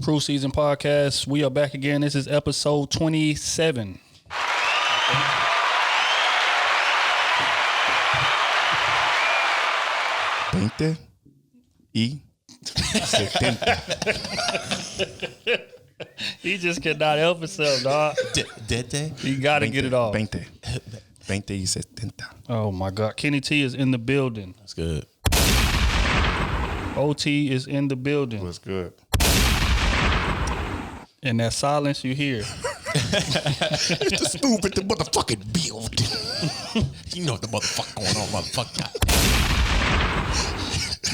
Krew Season Podcast. We are back again. This is episode 27. 20 y 70. He just cannot help himself, dog. You got to get it off. 20 y 70. Oh, my God. Kenny T is in the building. That's good. O.T. is in the building. What's good? And that silence you hear. It's the stupid the motherfucking building. You know what the motherfucker going on, motherfucker.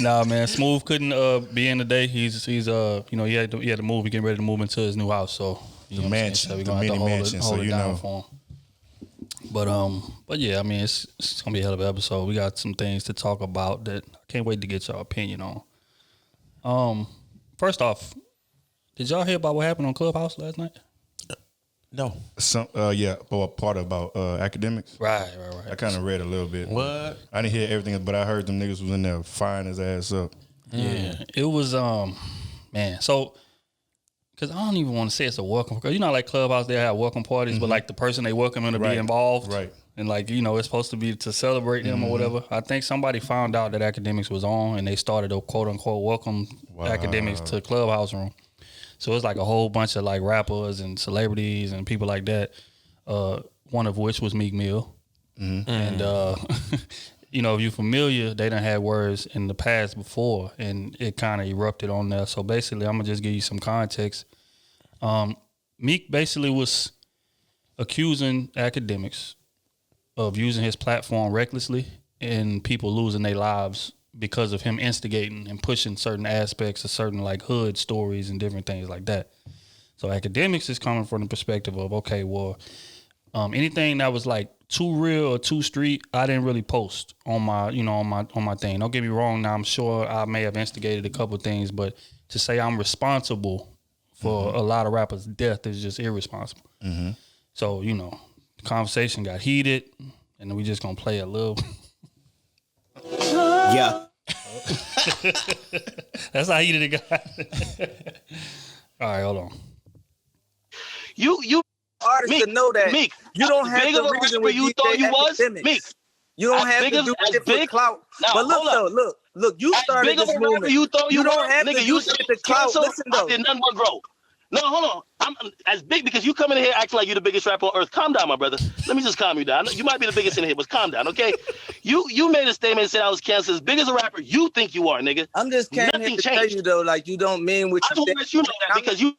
Nah, man. Smooth couldn't be in today. He's he had to move. He getting ready to move into his new house. So The mansion, so we're the gonna have mini to mansion. hold So it you down know. for him. But yeah, I mean, it's gonna be a hell of an episode. We got some things to talk about that I can't wait to get your opinion on. First off, did y'all hear about what happened on Clubhouse last night? No. Yeah, but a part about Akademiks. Right. I kind of read a little bit. What? I didn't hear everything, but I heard them niggas was in there firing his ass up. Yeah, it was man. So, because I don't even want to say it's a welcome, because you know, like Clubhouse, they have welcome parties, but like the person they welcome in to be involved, Right. And like it's supposed to be to celebrate them or whatever. I think somebody found out that Akademiks was on, and they started a quote unquote welcome Akademiks to Clubhouse room. So it's like a whole bunch of like rappers and celebrities and people like that. One of which was Meek Mill, and if you're familiar, they done had words in the past before, and it kind of erupted on there. So basically, I'm gonna just give you some context. Meek basically was accusing Akademiks of using his platform recklessly and people losing their lives because of him instigating and pushing certain aspects of certain like hood stories and different things like that. So Akademiks is coming from the perspective of, okay, well, anything that was like too real or too street, I didn't really post on my thing. Don't get me wrong. Now I'm sure I may have instigated a couple things, but to say I'm responsible for a lot of rappers' death is just irresponsible. So the conversation got heated, and then we just gonna play a little. Yeah. That's how heated it got. All right, hold on. You Artists Meek, to know that Meek, you don't as have big the of a reason rapper with you thought you was, Akademiks. Meek. You don't As have big to of- do as it for big- clout. Now, But look hold up. though, look, you As started big of this a rapper movement. you thought you don't were, have nigga, to you do said shit to clout. cancel, Listen I though. did nothing but grow. No, hold on. I'm as big because you coming in here acting like you're the biggest rapper on earth. Calm down, my brother. Let me just calm you down. You might be the biggest in here, but calm down, okay? You made a statement and said I was canceled. As big as a rapper you think you are, nigga. I'm just came Nothing here to tell changed. you though, like you don't mean what I you just think. want to let you know that because you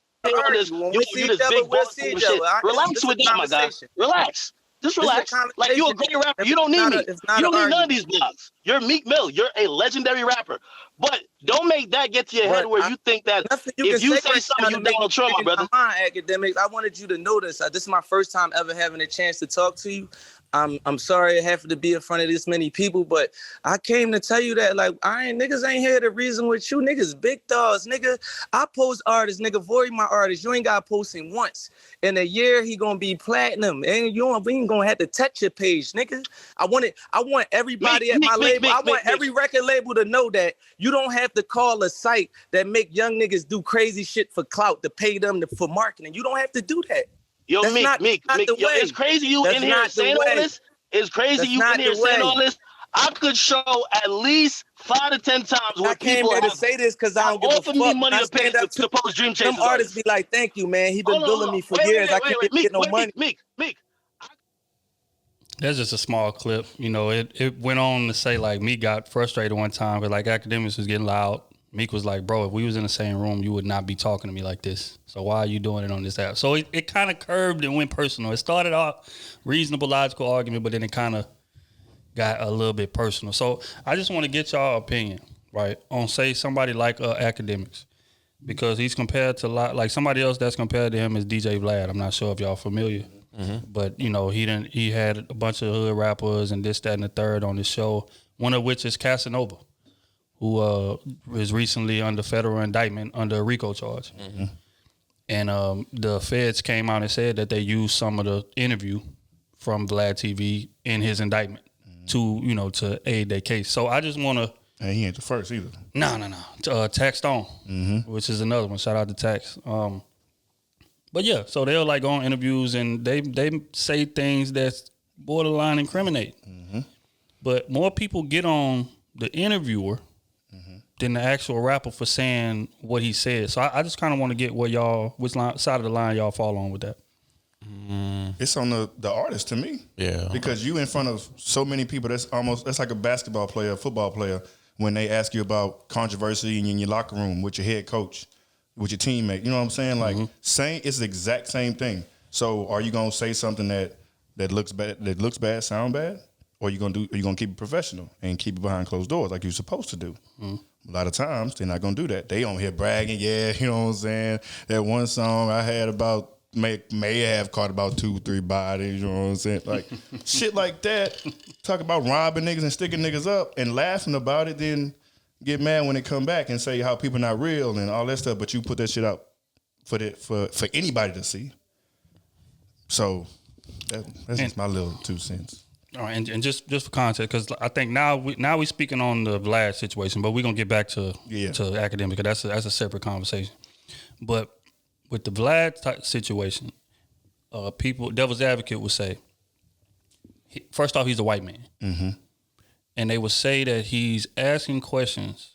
on this, When we see you each this other, big we'll boss see and each shit. other. Relax This is with a that, my guy. conversation. Relax. Just This is a relax. Like you're a great rapper. You don't need me. It's not You don't an need none of these blogs. You're Meek Mill. You're a legendary rapper. But don't make that get to your head But where you think that Nothing you if can you say say right now something, to you make Donald me Trump, my change brother. mind, Akademiks. I wanted you to know this. This is my first time ever having a chance to talk to you. I'm sorry I have to be in front of this many people, but I came to tell you that niggas ain't here to reason with you. Niggas big dogs, nigga. I post artists, nigga. Void my artists. You ain't got to post him once. In a year, he gonna be platinum. And we ain't gonna have to touch your page, nigga. I want everybody at my label. I want every record label to know that you don't have to call a site that make young niggas do crazy shit for clout to pay them for marketing. You don't have to do that. Yo, That's Meek, not yo, the way. it's crazy you That's in here not the saying way. all this. It's crazy That's you not in here the saying way. all this. I could show at least 5 to 10 times where I came people here to have say this because I don't give a offered fuck. me money I to pay stand up to post Dream Chasers. some artists be like, thank you, man. He been billing me for years. I can't get no money. Meek. That's just a small clip. It went on to say like Meek got frustrated one time because like Akademiks was getting loud. Meek was like, bro, if we was in the same room, you would not be talking to me like this. So why are you doing it on this app? So it kind of curved and went personal. It started out reasonable, logical argument, but then it kind of got a little bit personal. So I just want to get y'all opinion, right, on say somebody like Akademiks, because he's compared to like somebody else that's compared to him is DJ Vlad. I'm not sure if y'all familiar, but he had a bunch of hood rappers and this, that, and the third on his show. One of which is Casanova, who is recently under federal indictment under a RICO charge. And the feds came out and said that they used some of the interview from Vlad TV in his indictment to aid their case. So I just want to And he ain't the first either. No. Tax Stone, which is another one. Shout out to Tax. But yeah, so they'll like go on interviews and they say things that's borderline incriminate. But more people get on the interviewer than the actual rapper for saying what he said. So I just kind of want to get which side of the line y'all fall on with that. It's on the artist to me. Yeah. Because you in front of so many people, that's like a basketball player, a football player, when they ask you about controversy in your locker room with your head coach, with your teammate. You know what I'm saying? Like it's the exact same thing. So are you gonna say something that looks bad, sound bad? Or are you gonna keep it professional and keep it behind closed doors like you're supposed to do? A lot of times they're not gonna do that. They on here bragging, yeah, you know what I'm saying? That one song I had about may have caught about 2-3 bodies, you know what I'm saying? Like shit like that. Talk about robbing niggas and sticking niggas up and laughing about it, then get mad when they come back and say how people not real and all that stuff, but you put that shit out for anybody to see. So that's just my little 2 cents. All right, and just for context, because I think now we speaking on the Vlad situation, but we're gonna get back to Akademiks, because that's a separate conversation. But with the Vlad type situation, people, devil's advocate would say, first off, he's a white man, and they would say that he's asking questions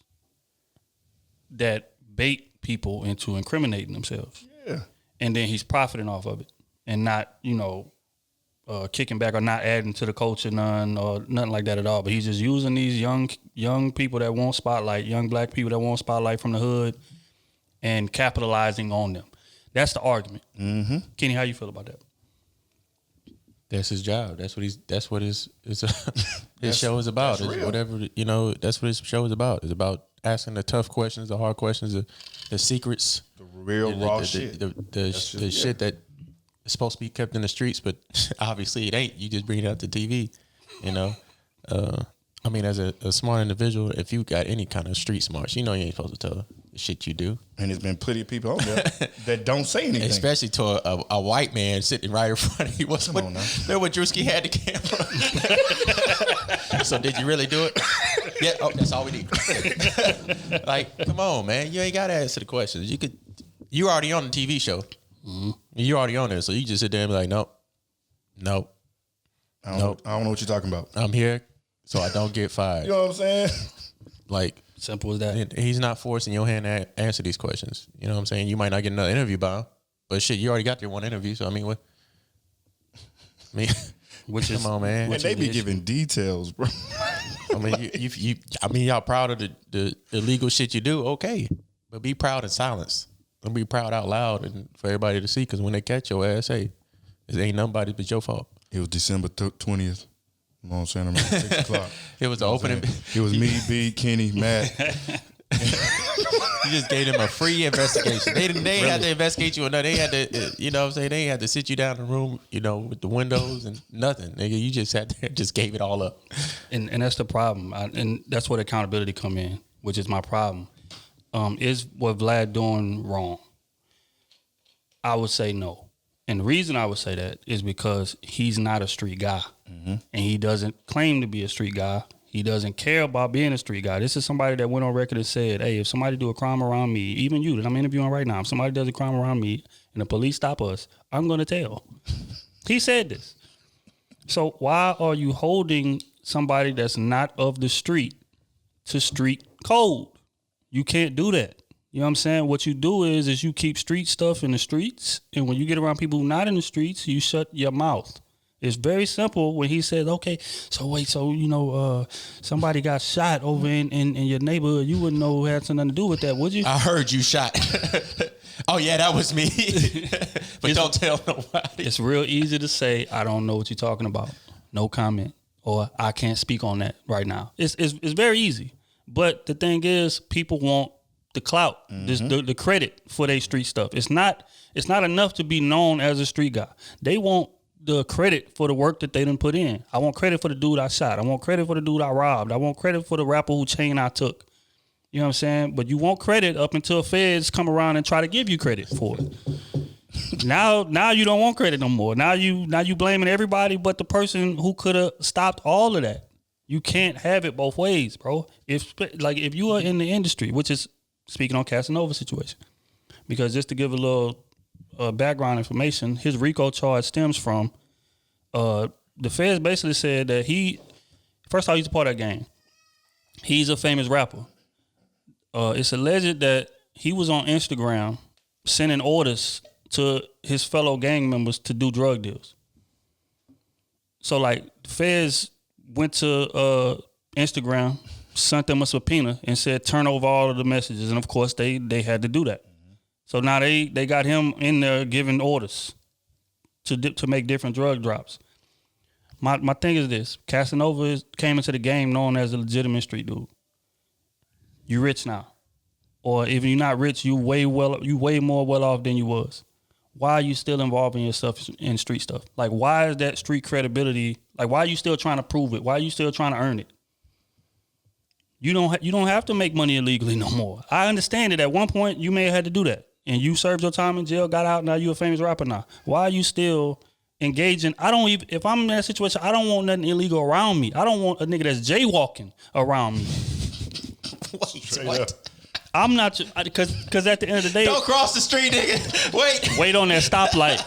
that bait people into incriminating themselves. Yeah, and then he's profiting off of it, and not kicking back or not adding to the culture none or nothing like that at all. But he's just using these young people that want spotlight, young black people that want spotlight from the hood, and capitalizing on them. That's the argument. Kenny, how you feel about that? That's his job. That's what his show is about. It's whatever, that's what his show is about. It's about asking the tough questions, the hard questions, the secrets, the real raw shit, the shit that is supposed to be kept in the streets, but obviously it ain't. You just bring it out to TV, I mean, as a smart individual, if you got any kind of street smarts, you ain't supposed to tell the shit you do. And there's been plenty of people on there that don't say anything. Especially to a white man sitting right in front of you. Come on now. There what Drewski had the camera. So did you really do it? Yeah, that's all we need. Like, come on, man. You ain't got to answer the questions. You're already on the TV show. You're already on there, so you just sit there and be like, nope. I don't know what you're talking about. I'm here, so I don't get fired. You know what I'm saying? Like, simple as that. He's not forcing your hand to answer these questions. You know what I'm saying? You might not get another interview by him, but shit, you already got your one interview. So I mean, what? Come on, man. And they be giving details, bro. I mean, y'all proud of the illegal shit you do, okay? But be proud in silence. Don't be proud out loud and for everybody to see. Because when they catch your ass, hey, it ain't nobody but your fault. It was December 20th. You know what I'm saying? Around 6 o'clock. It was the opening. It was me, B, Kenny, Matt. You just gave them a free investigation. They ain't had to investigate you or nothing. They had to, you know what I'm saying? They ain't had to sit you down in the room, with the windows and nothing. Nigga, you just sat there and just gave it all up. And that's the problem. And that's where accountability come in, which is my problem. Is what Vlad doing wrong? I would say no. And the reason I would say that is because he's not a street guy. And he doesn't claim to be a street guy. He doesn't care about being a street guy. This is somebody that went on record and said, hey, if somebody do a crime around me, even you that I'm interviewing right now, if somebody does a crime around me and the police stop us, I'm going to tell. He said this. So why are you holding somebody that's not of the street to street code? You can't do that. You know what I'm saying? What you do is you keep street stuff in the streets, and when you get around people who not in the streets, you shut your mouth. It's very simple when he says, okay, so somebody got shot over in your neighborhood. You wouldn't know who had something to do with that, would you? I heard you shot. Oh, yeah, that was me. But don't tell nobody. It's real easy to say, I don't know what you're talking about. No comment. Or I can't speak on that right now. It's very easy. But the thing is, people want the clout, the credit for their street stuff. It's not enough to be known as a street guy. They want the credit for the work that they done put in. I want credit for the dude I shot. I want credit for the dude I robbed. I want credit for the rapper who chain I took. You know what I'm saying? But you want credit up until feds come around and try to give you credit for it. Now you don't want credit no more. Now you blaming everybody but the person who could have stopped all of that. You can't have it both ways, bro. If you are in the industry, which is speaking on Casanova situation, because just to give a little background information, his RICO charge stems from the feds basically said that first of all, he's a part of that gang. He's a famous rapper. It's alleged that he was on Instagram sending orders to his fellow gang members to do drug deals. So like the feds went to Instagram, sent them a subpoena and said turn over all of the messages, and of course they had to do that. So now they got him in there giving orders to make different drug drops. My thing is this: Casanova came into the game known as a legitimate street dude. You rich now, or if you're not rich, you way more well off than you was. Why are you still involving yourself in street stuff? Like, why is that street credibility? Like, why are you still trying to prove it? Why are you still trying to earn it? You don't have to make money illegally no more. I understand that at one point you may have had to do that, and you served your time in jail, got out, now you a famous rapper now. Why are you still engaging? If I'm in that situation, I don't want nothing illegal around me. I don't want a nigga that's jaywalking around me. Wait, what? I'm not, because at the end of the day, don't cross the street, nigga. Wait on that stoplight.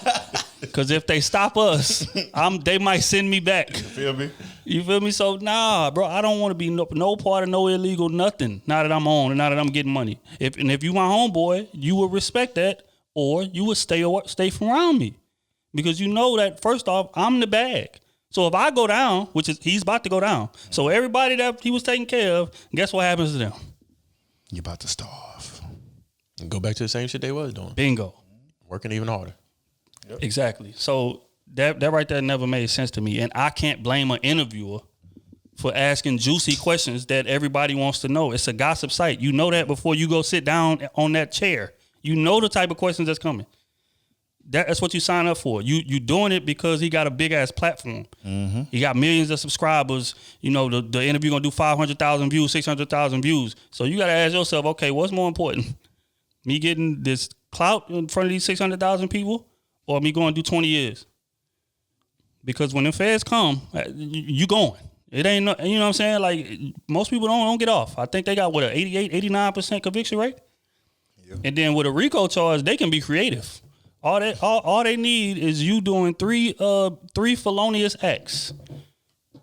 Because if they stop us, they might send me back. You feel me? So nah, bro, I don't want to be no part of no illegal nothing. Now that I'm on and now that I'm getting money. If you my homeboy, you would respect that, or you would stay from around me, because you know that first off, I'm the bag. So if I go down, which is he's about to go down, so everybody that he was taking care of, guess what happens to them? You're about to starve. And go back to the same shit they was doing. Bingo. Working even harder. Yep. Exactly. So that right there never made sense to me. And I can't blame an interviewer for asking juicy questions that everybody wants to know. It's a gossip site. You know that before you go sit down on that chair. You know the type of questions that's coming. That's what you sign up for. You doing it because he got a big ass platform. Mm-hmm. He got millions of subscribers. You know, the interview gonna do 500,000 views, 600,000 views. So you gotta ask yourself, okay, what's more important? Me getting this clout in front of these 600,000 people, or me going to do 20 years? Because when the feds come, you going. It ain't no, you know what I'm saying? Like, most people don't get off. I think they got what, an 88, 89% conviction rate? Yeah. And then with a RICO charge, they can be creative. All they need is you doing three felonious acts,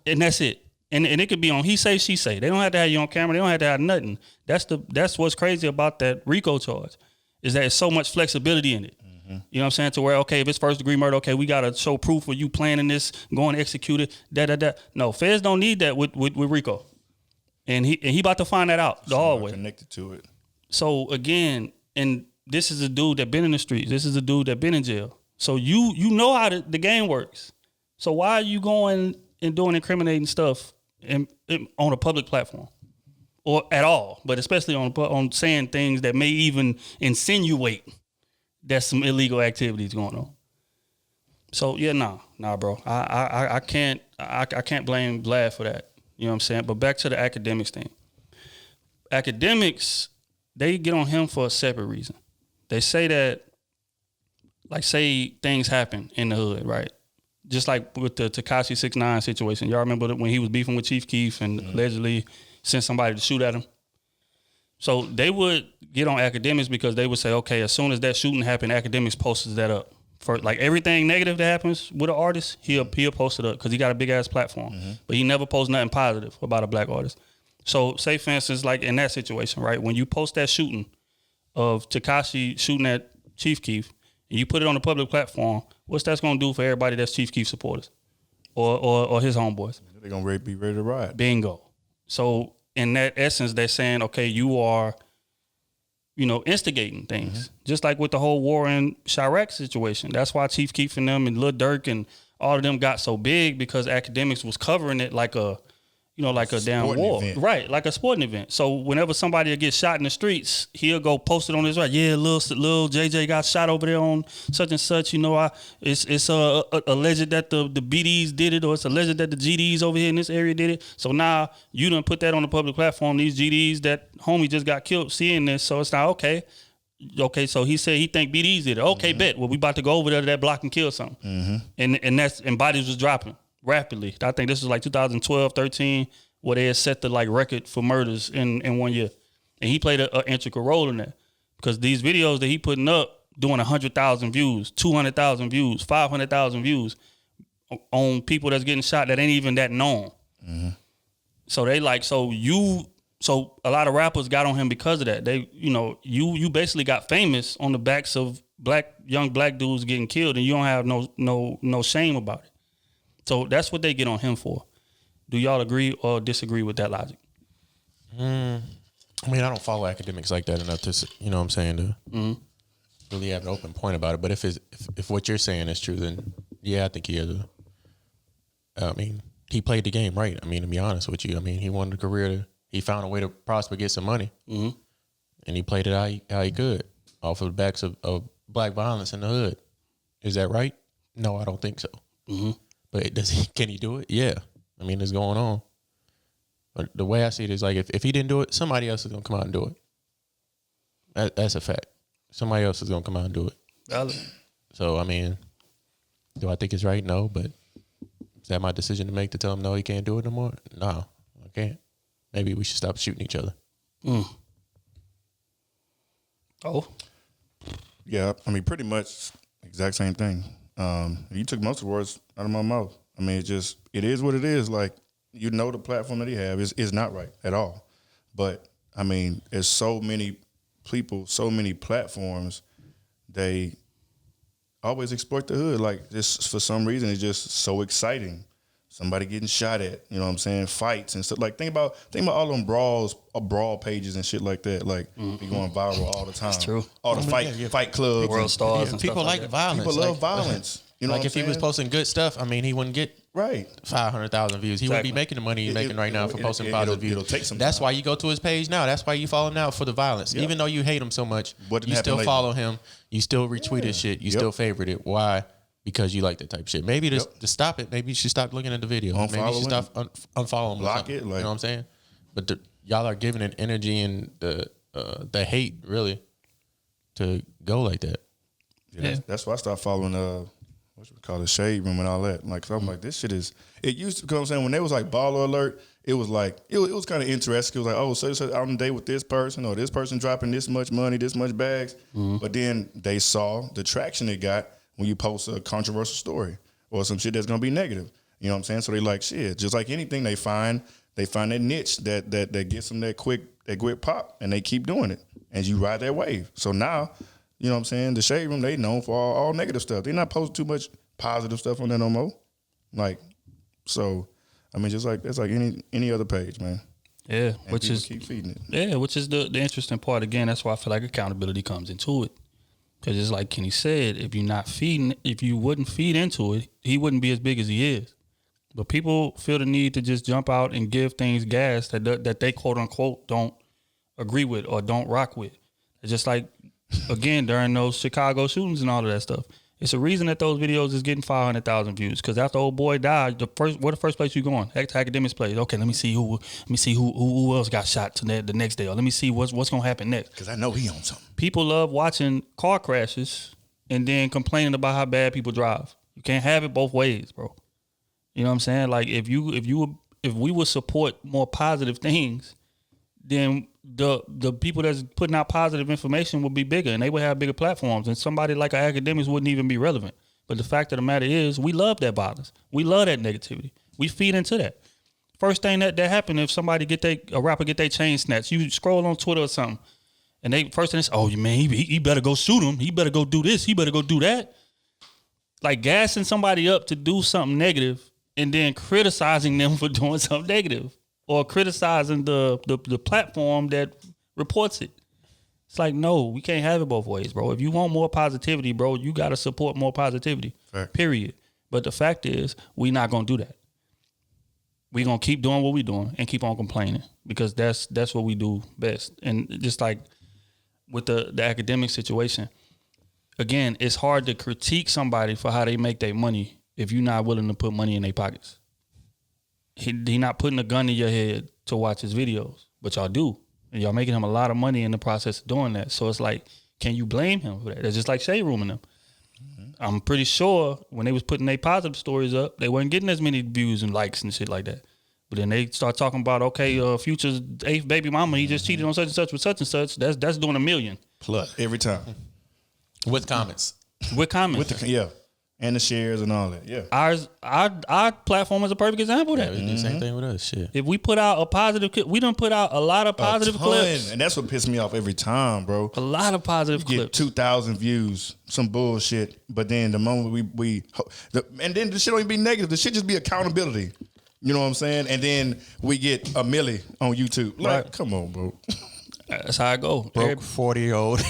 and that's it. And it could be on he say, she say. They don't have to have you on camera. They don't have to have nothing. That's what's crazy about that RICO charge, is that it's so much flexibility in it. Mm-hmm. You know what I'm saying? To where, okay, if it's first degree murder, okay, we gotta show proof of you planning this, going to execute it. No, feds don't need that with RICO, and he about to find that out the hard way. Connected to it. So again, and this is a dude that been in the streets. This is a dude that been in jail. So you know how the game works. So why are you going and doing incriminating stuff on a public platform, or at all? But especially on saying things that may even insinuate that some illegal activities going on. So yeah, nah, bro. I can't blame Vlad for that. You know what I'm saying? But back to the Akademiks thing. Akademiks, they get on him for a separate reason. They say that, like, say things happen in the hood, right? Just like with the Tekashi 6ix9ine situation. Y'all remember when he was beefing with Chief Keef and allegedly sent somebody to shoot at him? So they would get on Akademiks because they would say, okay, as soon as that shooting happened, Akademiks posted that up. For like everything negative that happens with an artist, he'll post it up because he got a big ass platform. Mm-hmm. But he never posts nothing positive about a black artist. So say for instance, like in that situation, right? When you post that shooting of Tekashi shooting at Chief Keef, and you put it on the public platform, what's that's gonna do for everybody that's Chief Keef supporters or his homeboys? They're gonna be ready to ride. Bingo. So in that essence, they're saying, okay, you are, instigating things. Mm-hmm. Just like with the whole war in Chirac situation. That's why Chief Keef and them and Lil Durk and all of them got so big, because Akademiks was covering it like a damn war. Event. Right, like a sporting event. So whenever somebody gets shot in the streets, he'll go post it on his right. Yeah, Lil JJ got shot over there on such and such. It's alleged that the BDs did it, or it's alleged that the GDs over here in this area did it. So now you done put that on the public platform. These GDs that homie just got killed seeing this. So it's now okay. So he said he think BDs did it. Okay, bet. Well, we about to go over there to that block and kill something. Mm-hmm. And bodies was dropping rapidly. I think this was like 2012, 13, where they had set the like record for murders in 1 year, and he played an integral role in that because these videos that he putting up doing 100,000 views, 200,000 views, 500,000 views on people that's getting shot that ain't even that known. So they like so a lot of rappers got on him because of that. They you basically got famous on the backs of young black dudes getting killed, and you don't have no shame about it. So that's what they get on him for. Do y'all agree or disagree with that logic? I mean, I don't follow Akademiks like that enough to, you know what I'm saying, to really have an open point about it. But if what you're saying is true, then yeah, I think he has I mean, he played the game right. I mean, to be honest with you, I mean, he wanted a career he found a way to prosper, get some money, and he played it how he could off of the backs of black violence in the hood. Is that right? No, I don't think so. But can he do it? Yeah. I mean, it's going on. But the way I see it is like if he didn't do it, somebody else is gonna come out and do it. That's a fact. Somebody else is gonna come out and do it. Valid. So I mean, do I think it's right? No, but is that my decision to make to tell him no, he can't do it no more? No, I can't. Maybe we should stop shooting each other. Oh, yeah. I mean, pretty much exact same thing. You took most of the words out of my mouth. I mean, it is what it is. Like, the platform that he have is not right at all. But I mean, there's so many people, so many platforms, they always exploit the hood. Like, this for some reason it's just so exciting. Somebody getting shot at, you know what I'm saying? Fights and stuff. Like, think about all them brawl pages and shit like that. Like, be going viral all the time. That's true. All the fight clubs, world stars, and people stuff like that. violence. People love violence. You know, like if he was posting good stuff, I mean, he wouldn't get 500,000 views. He wouldn't be making the money he's making right now for posting positive views. It'll take some That's time. why you go to his page now. That's why you follow him now for the violence. Even though you hate him so much, you still follow him. You still retweet his shit. You still favorite it. Why? Because you like that type of shit. Maybe to stop it, maybe you should stop looking at the video. Maybe you should stop unfollow him. Block it. You know what I'm saying? But y'all are giving it energy and the hate really to go like that. Yeah. That's why I stopped following the Shade Room and all that. Like, so I'm like, this shit is. It used to, because I'm saying when they was like Baller Alert, it was like it was kind of interesting. It was like, oh, so out on a date with this person, or this person dropping this much money, this much bags. But then they saw the traction it got when you post a controversial story or some shit that's gonna be negative. You know what I'm saying? So they like shit. Just like anything, they find that niche that gets them that quick pop, and they keep doing it, and you ride that wave. So now, you know what I'm saying? The Shade Room, they known for all negative stuff. They're not posting too much positive stuff on there no more. Like, so, I mean, just like that's like any other page, man. Yeah, And which people is keep feeding it. Yeah, which is the interesting part. Again, that's why I feel like accountability comes into it. Because it's like Kenny said, if you wouldn't feed into it, he wouldn't be as big as he is. But people feel the need to just jump out and give things gas that they quote unquote don't agree with or don't rock with. It's just like, again, during those Chicago shootings and all of that stuff. It's a reason that those videos is getting 500,000 views. Because after old boy died, the first place you going? Akademiks place. Okay, let me see who else got shot the next day. Or let me see what's gonna happen next. Because I know he on something. People love watching car crashes and then complaining about how bad people drive. You can't have it both ways, bro. You know what I'm saying? Like if we would support more positive things, then the people that's putting out positive information would be bigger and they would have bigger platforms, and somebody like our Akademiks wouldn't even be relevant. But the fact of the matter is, we love that violence. We love that negativity. We feed into that. First thing that happened, if somebody a rapper get their chain snatched, you scroll on Twitter or something, and first thing is, oh man, he better go shoot him. He better go do this. He better go do that. Like gassing somebody up to do something negative and then criticizing them for doing something negative. Or criticizing the platform that reports it. It's like, no, we can't have it both ways, bro. If you want more positivity, bro, you got to support more positivity, period. But the fact is, we not going to do that. We going to keep doing what we doing and keep on complaining because that's what we do best. And just like with the academic situation, again, it's hard to critique somebody for how they make their money if you're not willing to put money in their pockets. He not putting a gun in your head to watch his videos, but y'all do. And y'all making him a lot of money in the process of doing that. So it's like, can you blame him for that? It's just like Shade Room and them. I'm pretty sure when they was putting their positive stories up, they weren't getting as many views and likes and shit like that. But then they start talking about, okay, Future's 8th baby mama, he just cheated on such and such with such and such. That's doing $1 million. Plus. Every time. With comments. With comments. And the shares and all that. Yeah. Our platform is a perfect example of that. Yeah, we do the same thing with us. Shit. If we put out a positive clip, we done put out a lot of positive clips. And that's what pissed me off every time, bro. A lot of positive You clips. get 2,000 views, some bullshit. But then the moment and then the shit don't even be negative. The shit just be accountability. You know what I'm saying? And then we get a milli on YouTube. Like, Right. Come on, bro. That's how I go. Broke 40-year-old.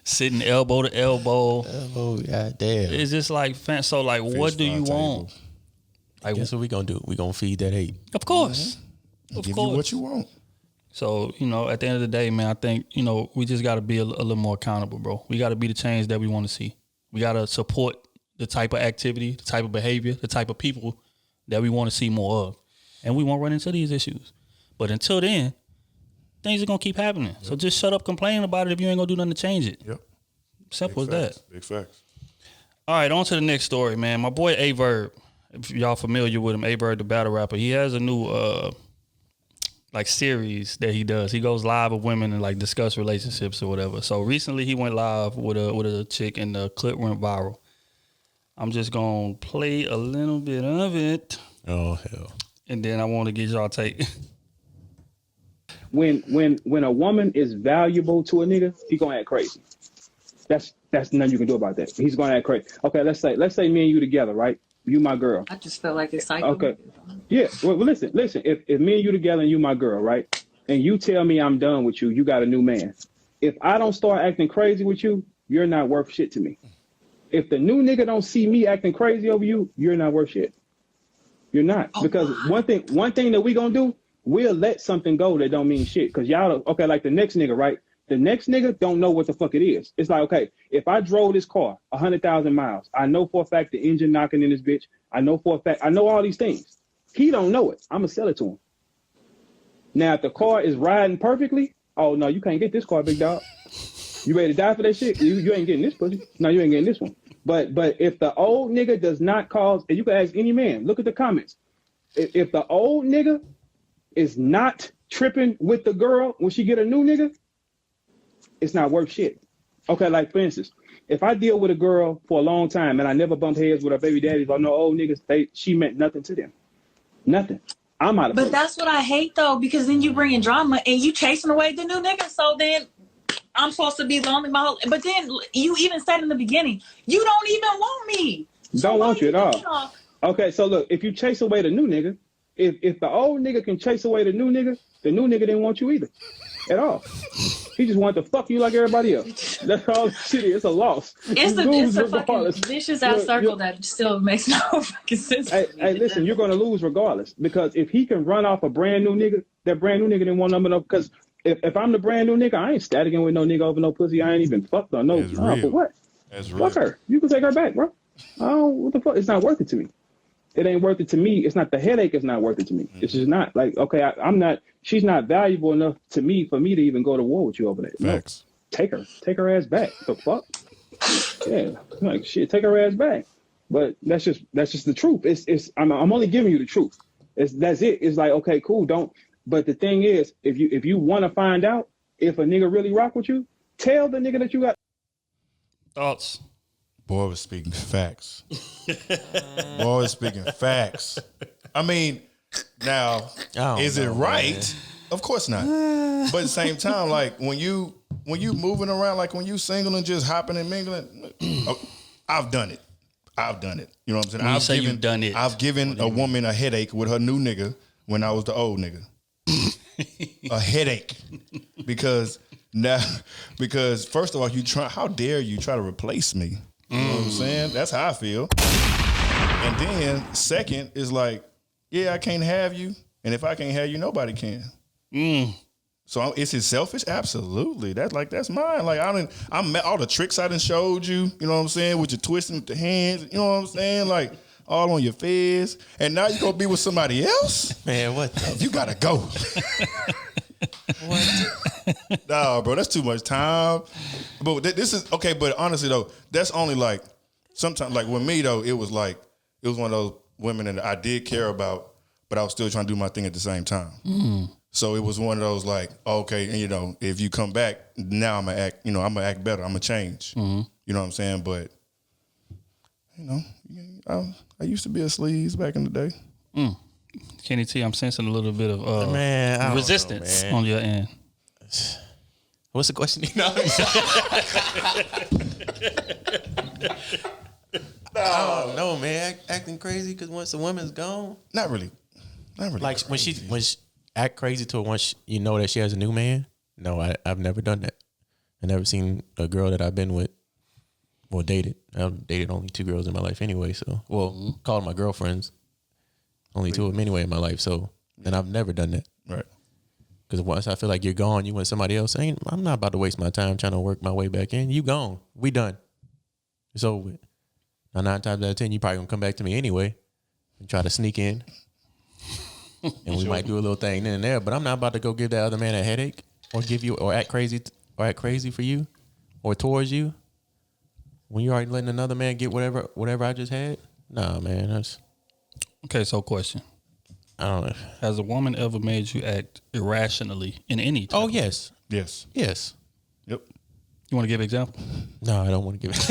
Sitting elbow to elbow. Oh, god damn. It's just like, so like, what do you want? Like, Guess what we gonna do? We gonna feed that hate. of course. Of Give course. you what you want. So, at the end of the day, man, I think, we just got to be a little more accountable, bro. We got to be the change that we want to see. We got to support the type of activity, the type of behavior, the type of people that we want to see more of. And we won't run into these issues. But until then, things are going to keep happening. Yep. So just shut up complaining about it if you ain't going to do nothing to change it. Yep. Simple as that. Big facts. All right, on to the next story, man. My boy Verb, if y'all familiar with him, Verb, the battle rapper, he has a new series that he does. He goes live with women and like discuss relationships or whatever. So recently he went live with a chick and the clip went viral. I'm just gonna play a little bit of it. Oh hell. And then I want to get y'all take. When a woman is valuable to a nigga, he gonna act crazy. That's nothing you can do about that. He's gonna act crazy. Okay, let's say me and you together, right? You my girl. I just felt like it's cycle. Okay. Yeah. Well, listen. If me and you together and you my girl, right? And you tell me I'm done with you, you got a new man. If I don't start acting crazy with you, you're not worth shit to me. If the new nigga don't see me acting crazy over you, you're not worth shit. You're not. Because one thing that we gonna do, we'll let something go that don't mean shit. Cause y'all, okay, like the next nigga, right? The next nigga don't know what the fuck it is. It's like, okay, if I drove this car 100,000 miles, I know for a fact the engine knocking in this bitch. I know for a fact, I know all these things. He don't know it. I'm gonna sell it to him. Now, if the car is riding perfectly, oh no, you can't get this car, big dog. You ready to die for that shit? You ain't getting this pussy. No, you ain't getting this one. But if the old nigga does not cause, and you can ask any man, look at the comments. If the old nigga is not tripping with the girl when she get a new nigga, it's not worth shit. Okay, like for instance, if I deal with a girl for a long time and I never bump heads with her baby daddies or no old niggas, she meant nothing to them. Nothing. I'm out of But that's what I hate though, because then you bring in drama and you chasing away the new nigga. So then I'm supposed to be lonely my whole. But then you even said in the beginning, you don't even want me. Don't want you at all. Okay, so look, if you chase away the new nigga, if the old nigga can chase away the new nigga didn't want you either, at all. He just wanted to fuck you like everybody else. That's all shit is. It's a loss. It's a fucking vicious ass circle that still makes no fucking sense. Hey, listen, you're gonna lose regardless, because if he can run off a brand new nigga, that brand new nigga didn't want nothing enough. Because if I'm the brand new nigga, I ain't staticking with no nigga over no pussy. I ain't even fucked on no. For what? That's real. Fuck her. You can take her back, bro. Oh, what the fuck? It's not worth it to me. It ain't worth it to me. It's not the headache. It's not worth it to me. It's just not. Like, okay, I'm not. She's not valuable enough to me for me to even go to war with you over that. Facts. No, take her ass back. The fuck? Yeah, like shit. Take her ass back. But that's just the truth. I'm only giving you the truth. That's it. It's like, okay, cool. Don't. But the thing is, if you want to find out if a nigga really rock with you, tell the nigga that you got Thoughts? Boy was speaking facts. Boy was speaking facts. I mean, now, is it right? Man. Of course not. But at the same time, like when you moving around, like when you single and just hopping and mingling, I've done it. You know what I'm saying? When you say you've done it. I've given a woman a headache with her new nigga when I was the old nigga. A headache. Because first of all, how dare you try to replace me? You know what I'm saying? That's how I feel. And then second is like, yeah, I can't have you. And if I can't have you, nobody can. So is it selfish? Absolutely. That's mine. Like I met all the tricks I done showed you, you know what I'm saying? With your twisting with the hands, you know what I'm saying? Like all on your face. And now you gonna be with somebody else? Man, what the you gotta go. What? Nah, bro, that's too much time. But this is okay. But honestly though, that's only like sometimes. Like with me though, it was one of those women that I did care about, but I was still trying to do my thing at the same time. So it was one of those like, okay, and, you know, if you come back, now I'm gonna act, you know, I'm gonna act better. I'm gonna change. You know what I'm saying? But, you know, I used to be a sleaze back in the day. Kenny T, I'm sensing a little bit of resistance know, on your end. What's the question? I don't know, man. Acting crazy because once a woman's gone, Not really. like when she act crazy to her once you know that she has a new man. No, I've never done that. I never seen a girl that I've been with or dated. I've dated only 2 girls in my life anyway. So, called my girlfriends. Only 2 of them anyway in my life. So, and I've never done that. Right. Because once I feel like you're gone, you want somebody else. I'm not about to waste my time trying to work my way back in. You gone. We done. It's over with. Now 9 times out of 10, you probably gonna come back to me anyway and try to sneak in. And we might do a little thing then and there, but I'm not about to go give that other man a headache or act crazy for you or towards you when you're already letting another man get whatever I just had. Nah, man, that's Okay, so question. I don't know. Has a woman ever made you act irrationally in any type? Oh yes. Yes. Yes. Yep. You want to give an example? No, I don't want to give it.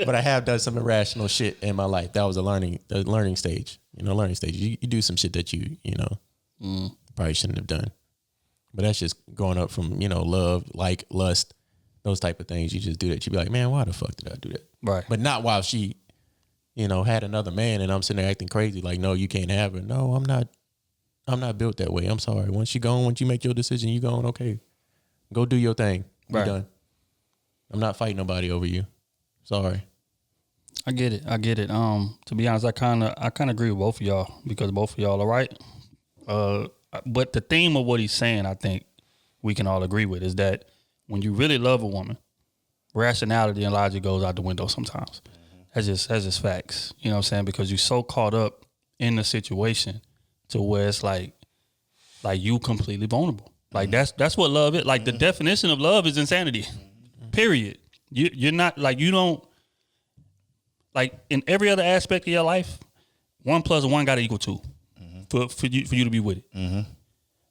But I have done some irrational shit in my life. That was the learning stage. Learning stage. You do some shit that you probably shouldn't have done. But that's just growing up from, love, like, lust, those type of things. You just do that. You be like, man, why the fuck did I do that? Right. But not while she, had another man and I'm sitting there acting crazy. Like, no, you can't have her. No, I'm not built that way. I'm sorry. Once you make your decision, you gone, okay. Go do your thing. We're done. I'm not fighting nobody over you. Sorry. I get it. To be honest, I kind of agree with both of y'all because both of y'all are right. But the theme of what he's saying, I think we can all agree with, is that when you really love a woman, rationality and logic goes out the window sometimes. That's just facts. You know what I'm saying? Because you're so caught up in the situation to where it's like you completely vulnerable. Like that's what love is. Like the definition of love is insanity. Period. You're not like you don't like in every other aspect of your life. 1 + 1 got to equal 2 for you to be with it.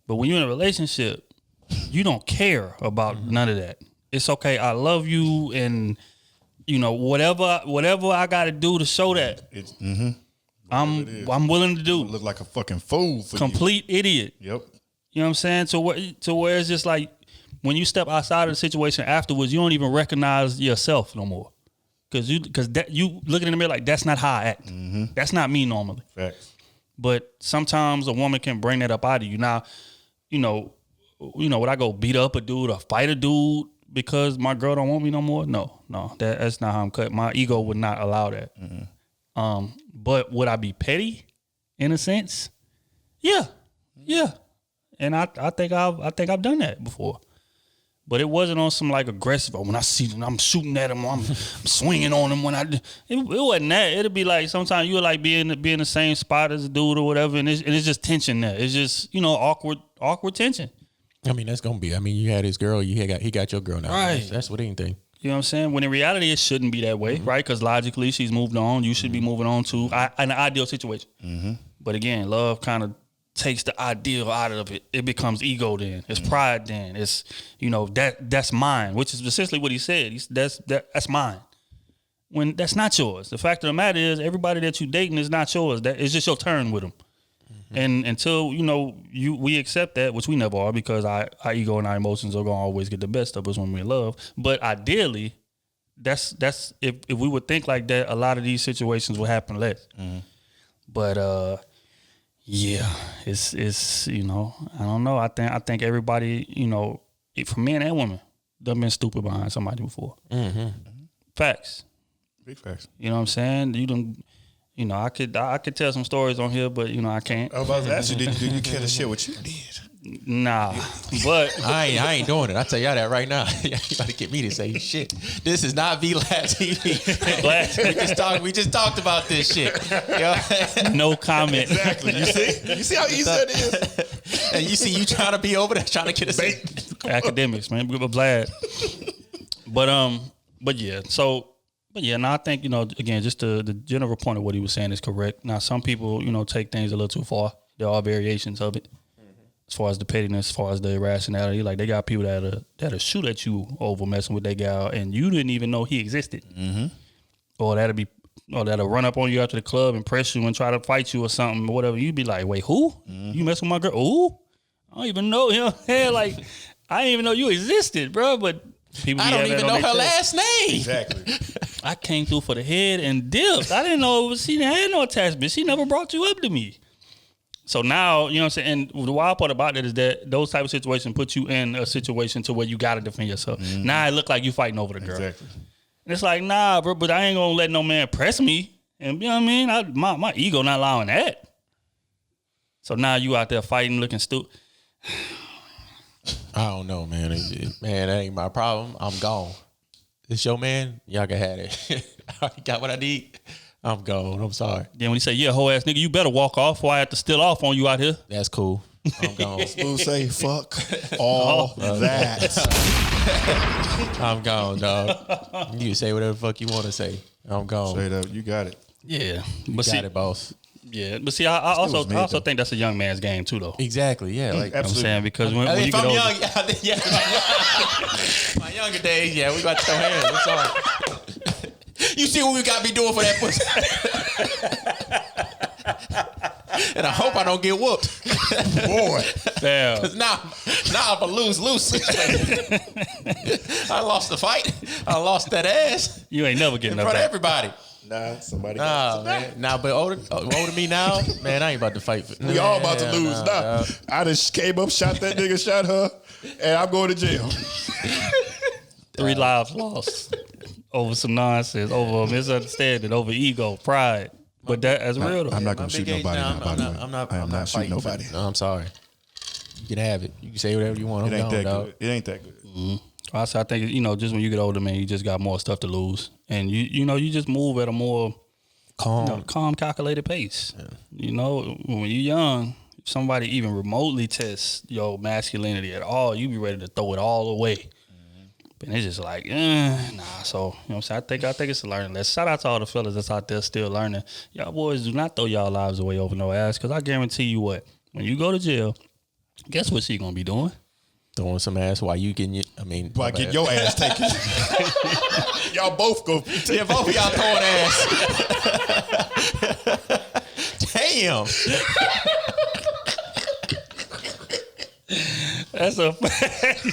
But when you're in a relationship, you don't care about none of that. It's okay. I love you, and whatever I got to do to show that I'm willing to do. Look like a fucking fool for complete idiot. Yep. You know what I'm saying? To where it's just like when you step outside of the situation afterwards, you don't even recognize yourself no more. Because you looking in the mirror like, that's not how I act. That's not me normally. Facts. But sometimes a woman can bring that up out of you. Now, would I go beat up a dude or fight a dude because my girl don't want me no more? No, that's not how I'm cut. My ego would not allow that. But would I be petty in a sense? Yeah. And I think I've done that before. But it wasn't on some like aggressive. When I see them, I'm shooting at them. I'm swinging on them. It wasn't that. It'd be like sometimes you would like be in the same spot as a dude or whatever, and it's just tension there. It's just awkward tension. I mean that's gonna be. I mean you had his girl. He got your girl now. Right. That's what anything. You know what I'm saying? When in reality it shouldn't be that way, right? Because logically she's moved on. You should be moving on too. An ideal situation. But again, love kind of takes the ideal out of it. It becomes ego then. It's pride then. It's that's mine, which is essentially what he said. That's mine. When that's not yours. The fact of the matter is everybody that you dating is not yours. That it's just your turn with them. And until we accept that, which we never are, because our ego and our emotions are gonna always get the best of us when we're in love. But ideally, that's if we would think like that, a lot of these situations would happen less. But yeah, it's I don't know. I think everybody, for men and women, done been stupid behind somebody before. Facts. Big facts. You know what I'm saying? You done, I could tell some stories on here, but I can't. I was about to ask you, did you care to share what you did? Nah, but I ain't doing it. I tell y'all that right now. You about to get me to say shit. This is not V-Lab TV. We just talked about this shit. No comment. Exactly. You see how easy that is. And you see you trying to be over there trying to get us Akademiks, man. We're glad. But yeah. So But yeah, no, I think, again, just the general point of what he was saying is correct. Now, some people, take things a little too far. There are variations of it. As far as the pettiness, as far as the irrationality. Like, they got people that'll shoot at you over messing with that guy, and you didn't even know he existed. Mm-hmm. Or that'll run up on you after the club and press you and try to fight you or something or whatever. You'd be like, wait, who? Mm-hmm. You messing with my girl? Ooh, I don't even know him. Like, I didn't even know you existed, bro. But people, I don't even know her last name. Exactly. I came through for the head and dipped. I didn't know she had no attachment. She never brought you up to me. So now, you know what I'm saying? And the wild part about it is that those type of situations put you in a situation to where you got to defend yourself. Mm-hmm. Now it look like you fighting over the girl. Exactly. And it's like, nah, bro, but I ain't going to let no man press me. And you know what I mean? My ego not allowing that. So now you out there fighting, looking stupid. I don't know, man. Man, that ain't my problem. I'm gone. It's your man. Y'all can have it. I already got what I need. I'm gone. I'm sorry. Then when he say, yeah, hoe ass nigga, you better walk off or I have to steal off on you out here. That's cool. I'm gone. Smooth say fuck all that. I'm gone, dog. You can say whatever the fuck you want to say. I'm gone. Straight up, you got it. Yeah. You got it, boss. Yeah, but see, I also think that's a young man's game too, though. Exactly, yeah. Like, I'm saying, because when you if get I'm older, young, yeah, my younger days, yeah, we about to throw hands. I'm sorry. You see what we got me doing for that pussy? And I hope I don't get whooped. Boy. damn. Because now I'm a lose situation. I lost the fight. I lost that ass You ain't never getting in up front of there. everybody. Nah, somebody. Man. Now, but older me now, man, I ain't about to fight. We all about to lose. Nah, I just came up, shot that nigga, shot her, and I'm going to jail. 3 lives lost over some nonsense, over a misunderstanding, over ego, pride. But that's real, though. I'm not going to shoot nobody. I'm not shooting nobody. No, I'm sorry. You can have it. You can say whatever you want. It ain't that good. It ain't that good. Mm-hmm. Also, I think, just when you get older, man, you just got more stuff to lose. And, you just move at a more calm, calculated pace. Yeah. When you're young, if somebody even remotely tests your masculinity at all, you be ready to throw it all away. Mm-hmm. And it's just like, nah. So, you know what I'm saying? I think it's a learning lesson. Shout out to all the fellas that's out there still learning. Y'all boys, do not throw y'all lives away over no ass, because I guarantee you what, when you go to jail, guess what she gonna be doing? Throwing some ass while you getting While get your ass taken. Y'all both go. Yeah, both of y'all throwing ass. Damn. That's a fact.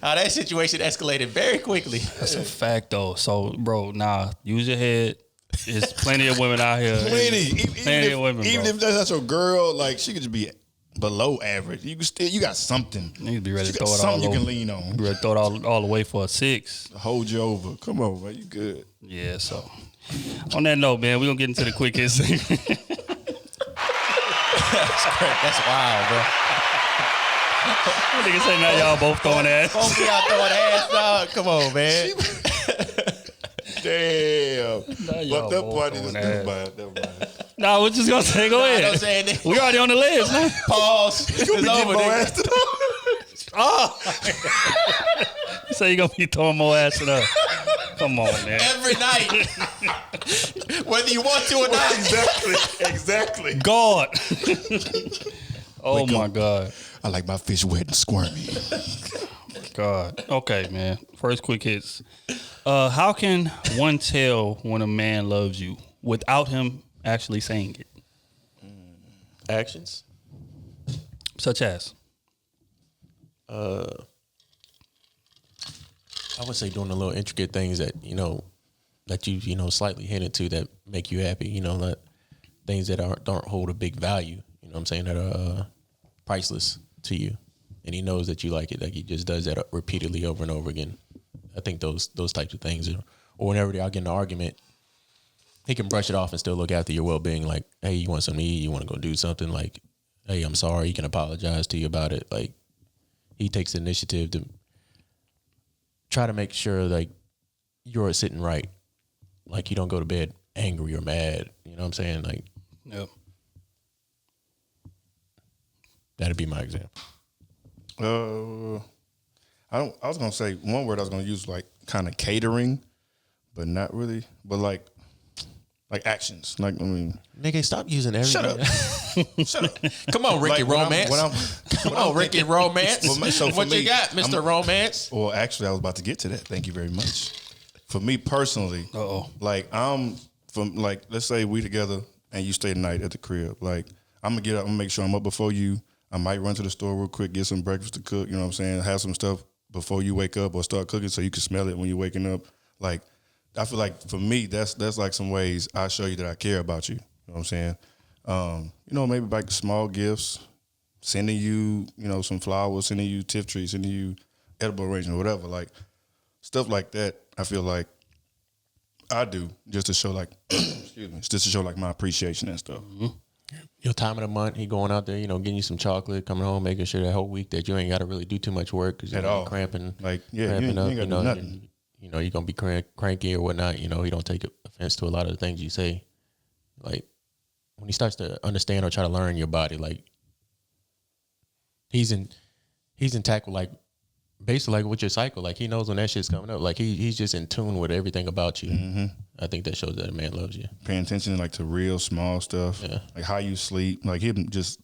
How that situation escalated very quickly. That's a fact, though. So, bro, use your head. There's plenty of women out here. Plenty of women, Even bro. if that's your girl, like, she could just be below average. You got something. You need to be ready to throw it all something you over. can lean on. Be ready to throw it all the way for a 6. Hold you over. Come on, man. You good. Yeah, so. On that note, man, we're going to get into the quick hit segment. That's wild, bro. Nigga say now y'all both throwing ass. Both of y'all throwing ass, dog. Come on, man. Damn. Y'all But that both part is throwing ass. never mind. Nah, we're just going to say, go ahead. Don't say anything. We already on the list, man. Pause. It's over, nigga. Oh. You say you're going to be throwing more ass than us. Come on, man. Every night. Whether you want to or not. Exactly. God. Oh, Wake my up. God. I like my fish wet and squirmy. God. Okay, man. First quick hits. How can one tell when a man loves you without him actually saying it? Actions. Such as? I would say doing the little intricate things that, that you slightly hinted to that make you happy, that things that don't hold a big value, what I'm saying, that are priceless to you. And he knows that you like it. Like, he just does that repeatedly over and over again. I think those types of things or whenever y'all get in an argument, he can brush it off and still look after your well-being. Like, hey, you want something to eat? You want to go do something? Like, hey, I'm sorry. He can apologize to you about it. Like, he takes the initiative to try to make sure, like, you're sitting right. Like, you don't go to bed angry or mad. You know what I'm saying? Like, Yep. That'd be my example. I was gonna say one word I was gonna use like kind of catering, but not really. But like actions. Like I mean, nigga, stop using everything. Shut up. Come on, Ricky Romance. Come on, Ricky Romance. So what you got, Mr. Romance? Well, actually, I was about to get to that. Thank you very much. For me personally, like I'm from like let's say we together and you stay the night at the crib. Like I'm gonna get up, I'm gonna make sure I'm up before you. I might run to the store real quick, get some breakfast to cook. You know what I'm saying? Have some stuff before you wake up or start cooking so you can smell it when you're waking up. Like I feel like for me, that's like some ways I show you that I care about you. You know what I'm saying? You know, maybe like small gifts, sending you, you know, some flowers, sending you tip trees, sending you edible arrangement, whatever. Like stuff like that. I feel like I do just to show like, excuse me, just to show like my appreciation and stuff. Mm-hmm. Your time of the month, he going out there, you know, getting you some chocolate, coming home, making sure that whole week that you ain't got to really do too much work because you're cramping, like you cramping ain't up, got you to know, do nothing. you know, you're gonna be cranky or whatnot. You know, he don't take offense to a lot of the things you say. Like when he starts to understand or try to learn your body, like he's intact with like basically like with your cycle. Like he knows when that shit's coming up. Like he's just in tune with everything about you. Mm-hmm. I think that shows that a man loves you. Paying attention like to real small stuff, like how you sleep, like him just.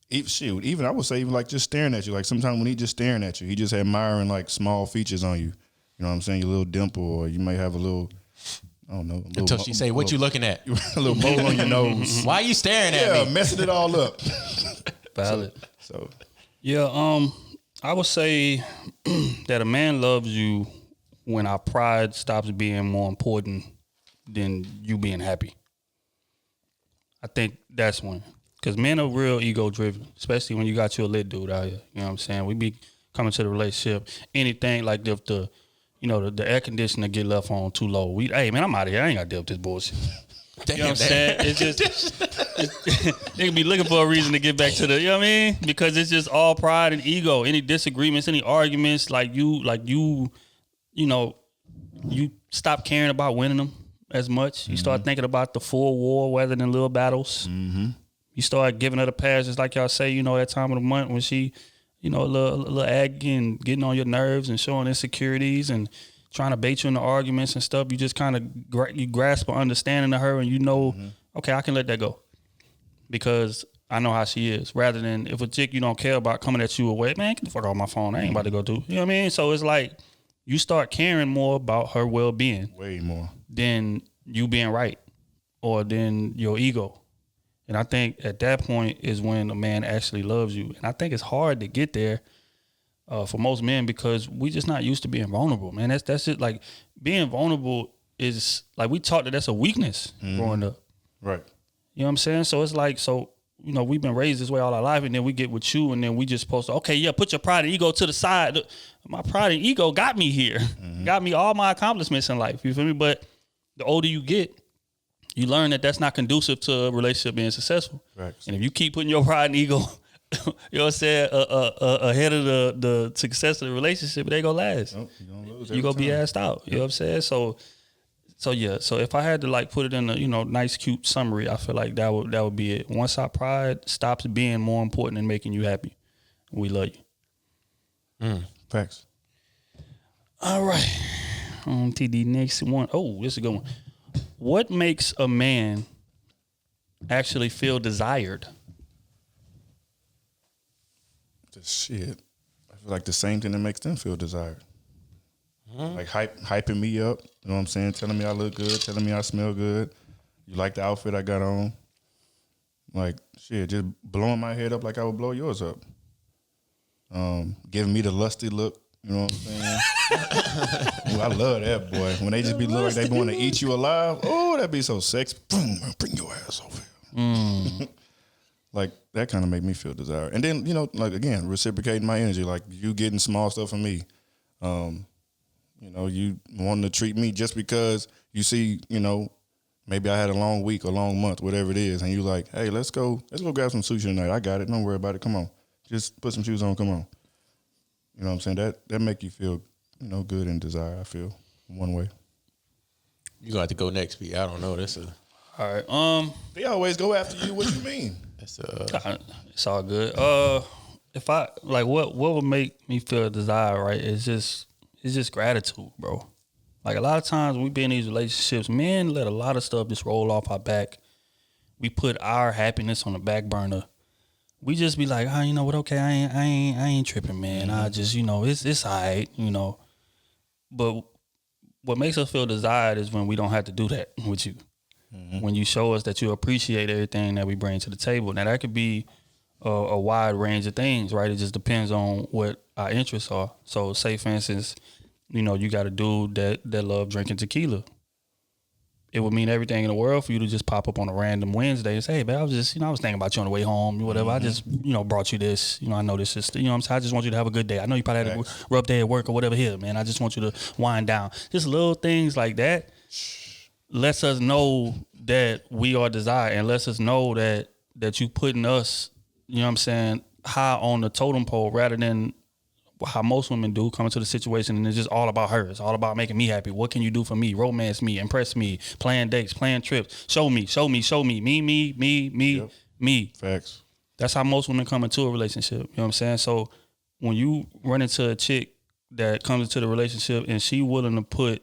Even I would say even like just staring at you. Like sometimes when he just staring at you, he just admiring like small features on you. You know what I'm saying? Your little dimple, or you may have a little, I don't know. Until she say, "What you looking at?" A little mole on your nose. Why are you staring at me? Yeah, messing it all up. Valid. So yeah, I would say that a man loves you when our pride stops being more important than you being happy. I think that's when. Because men are real ego driven, especially when you got you a lit dude out here. You know what I'm saying? We be coming to the relationship, anything like if the air conditioner get left on too low. Hey man, I'm out of here. I ain't got to deal with this bullshit. You know what I'm saying? It's just they can be looking for a reason to get back to the, you know what I mean? Because it's just all pride and ego. Any disagreements, any arguments, you stop caring about winning them as much. You start thinking about the full war rather than little battles. Mm-hmm. You start giving her the pass, just like y'all say, you know, that time of the month when she, you know, a little aggy and getting on your nerves and showing insecurities and trying to bait you into arguments and stuff. You just kind of you grasp an understanding of her and you know, okay, I can let that go because I know how she is. Rather than if a chick you don't care about coming at you away, man, get the fuck off my phone. I ain't about to go through. You know what I mean? So it's like you start caring more about her well-being. Way more. Than you being right or than your ego. And I think at that point is when a man actually loves you. And I think it's hard to get there for most men because we just not used to being vulnerable, man. That's it. Like being vulnerable is like we taught that that's a weakness growing up. Right. You know what I'm saying? So it's like, you know, we've been raised this way all our life and then we get with you and then we just supposed to, okay, yeah, put your pride and ego to the side. My pride and ego got me here. Got me all my accomplishments in life. You feel me? But the older you get, you learn that that's not conducive to a relationship being successful. Right. And if you keep putting your pride and ego, you know what I'm saying, ahead of the success of the relationship, it ain't gonna last. Nope, you're gonna be asked out. You know what I'm saying? So yeah. So if I had to like put it in a, you know, nice, cute summary, I feel like that would be it. Once our pride stops being more important than making you happy, we love you. Facts. All right. On to the next one. Oh, this is a good one. What makes a man actually feel desired? Shit. I feel like the same thing that makes them feel desired. Like hyping me up, you know what I'm saying? Telling me I look good, telling me I smell good. You like the outfit I got on. Like, shit, just blowing my head up like I would blow yours up. Giving me the lusty look. You know what I'm saying? Ooh, I love that, boy. When they just be looking like they want to eat you alive. Oh, that'd be so sexy. Boom, bring your ass over here. Like, that kind of make me feel desired. And then, you know, like, again, reciprocating my energy. Like, you getting small stuff from me. You know, you wanting to treat me just because you see, you know, maybe I had a long week, a long month, whatever it is. And you like, hey, let's go grab some sushi tonight. I got it. Don't worry about it. Come on. Just put some shoes on. Come on. You know what I'm saying? That make you feel, you know, good and desire, I feel, one way. You gonna have to go next, P. I don't know. That's a all right. They always go after you. What you mean? That's it's all good. if I like what would make me feel desire, right? It's just gratitude, bro. Like a lot of times we be in these relationships, men let a lot of stuff just roll off our back. We put our happiness on the back burner. We just be like, you know what? Okay, I ain't tripping, man. I just, it's alright, But what makes us feel desired is when we don't have to do that with you. When you show us that you appreciate everything that we bring to the table. Now that could be a wide range of things, right? It just depends on what our interests are. So say for instance, you got a dude that love drinking tequila. It would mean everything in the world for you to just pop up on a random Wednesday and say, hey, man, I was just, I was thinking about you on the way home, whatever. I just, brought you this. I know this is, what I'm saying? I just want you to have a good day. I know you probably had a rough day at work or whatever here, man. I just want you to wind down. Just little things like that lets us know that we are desired and lets us know that you putting us, high on the totem pole rather than how most women do, come into the situation and it's just all about her. It's all about making me happy. What can you do for me? Romance me, impress me, plan dates, plan trips. Show me. Me. Facts. That's how most women come into a relationship. You know what I'm saying? So when you run into a chick that comes into the relationship and she willing to put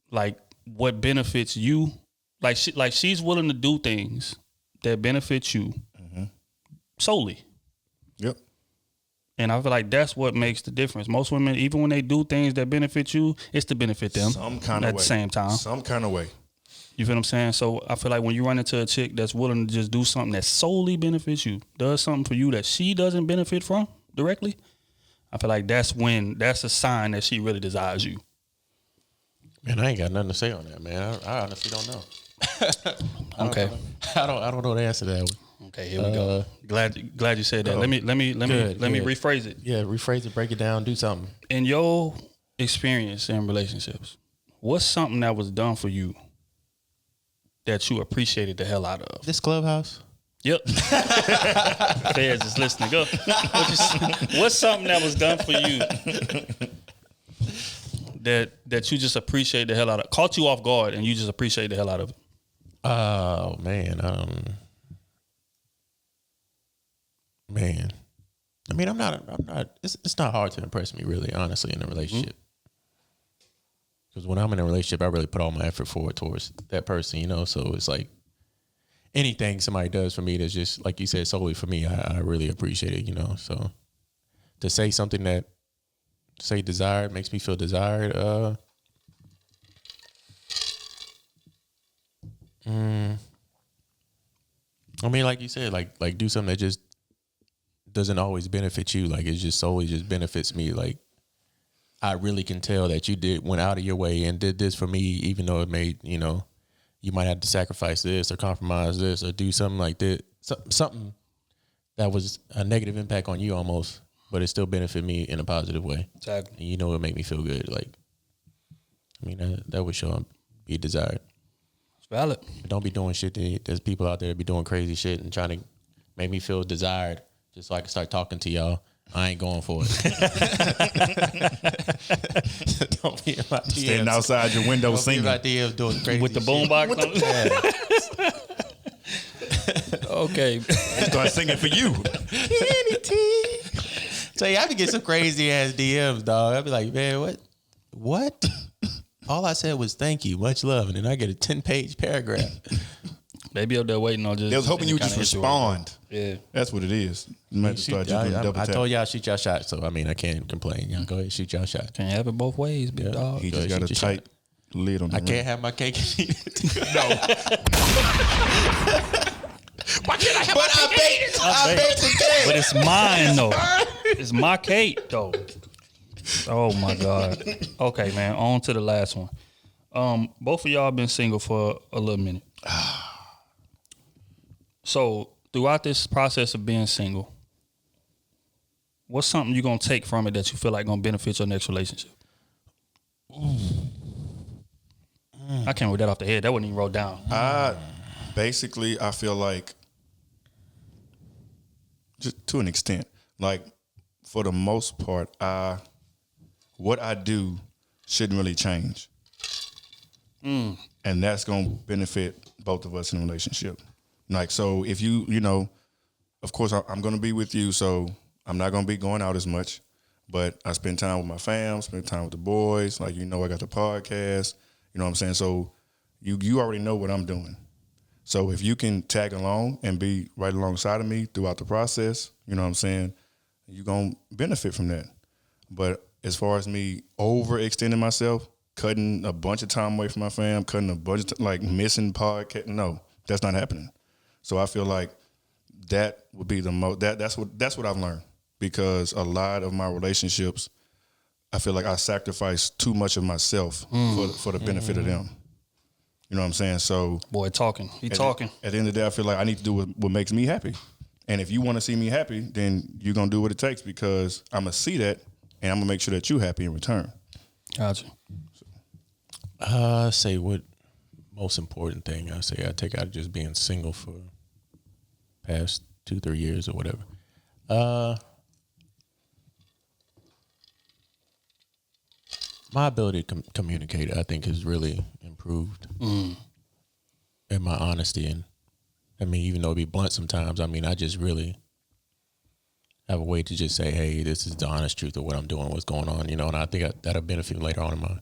like what benefits you, like she's willing to do things that benefit you solely. Yep. And I feel like that's what makes the difference. Most women, even when they do things that benefit you, it's to benefit them some kind of way. At the same time. Some kind of way. You feel what I'm saying? So I feel like when you run into a chick that's willing to just do something that solely benefits you, does something for you that she doesn't benefit from directly, I feel like that's a sign that she really desires you. Man, I ain't got nothing to say on that, man. I honestly don't know. Okay. I don't know the answer to that one. Okay, here we go. Glad you said that. Let me rephrase it. Yeah, rephrase it, break it down, do something. In your experience in relationships, what's something that was done for you that you appreciated the hell out of? This clubhouse? Yep. Feds is listening. Go. What's something that was done for you that you just appreciate the hell out of? Caught you off guard and you just appreciate the hell out of it? Oh man. Man, I mean, I'm not. It's not hard to impress me, really, honestly, in a relationship. Because when I'm in a relationship, I really put all my effort forward towards that person, So it's like anything somebody does for me that's just, like you said, solely for me, I really appreciate it, So to say something that desired makes me feel desired. I mean, like you said, like do something that just doesn't always benefit you. Like it just solely just benefits me. Like I really can tell that you went out of your way and did this for me, even though it made, you might have to sacrifice this or compromise this or do something like that. Something that was a negative impact on you almost, but it still benefit me in a positive way. Exactly. And it made me feel good. Like, I mean, that would show be desired. It's valid. But don't be doing shit there's people out there that be doing crazy shit and trying to make me feel desired just so I can start talking to y'all. I ain't going for it. Don't be in my DMs. Standing outside your window singing. Don't be in my DMs doing crazy with the boombox on. Okay. Start singing for you. So yeah, I could get some crazy ass DMs, dog. I'd be like, man, what? All I said was thank you, much love, and then I get a 10-page paragraph. They be up there waiting on just. They was hoping you would just respond. Yeah, that's what it is. You might start doing double I tap. told y'all shoot y'all shot, so I mean I can't complain. Y'all go ahead, shoot y'all shot. Can't have it both ways, big dog. He just got a tight lid on the I can't have my cake and eat it. No. Why can't I have my cake and eat it? I baked the cake. But it's mine though. It's my cake though. Oh my God. Okay, man. On to the last one. Both of y'all been single for a little minute. So throughout this process of being single, what's something you're gonna take from it that you feel like gonna benefit your next relationship? I can't read that off the head. That wasn't even wrote down. Basically, I feel like, just to an extent, like for the most part, what I do shouldn't really change. And that's going to benefit both of us in a relationship. Like, so if you of course, I'm going to be with you, so I'm not going to be going out as much. But I spend time with my fam, spend time with the boys. Like, I got the podcast. You know what I'm saying? So you already know what I'm doing. So if you can tag along and be right alongside of me throughout the process, you know what I'm saying, you're going to benefit from that. But as far as me overextending myself, cutting a bunch of time away from my fam, cutting a bunch of missing podcast, no, that's not happening. So I feel like that would be the most. That's what I've learned, because a lot of my relationships, I feel like I sacrifice too much of myself for the benefit of them. You know what I'm saying? So, boy, talking. At the end of the day, I feel like I need to do what makes me happy. And if you want to see me happy, then you're gonna do what it takes, because I'm gonna see that, and I'm gonna make sure that you're happy in return. Gotcha. Say what most important thing I take out of just being single for past 2-3 years or whatever. My ability to communicate, I think, has really improved. And my honesty, and I mean, even though it be blunt sometimes, I mean, I just really have a way to just say, hey, this is the honest truth of what I'm doing, what's going on, and I think that'll benefit me later on in my.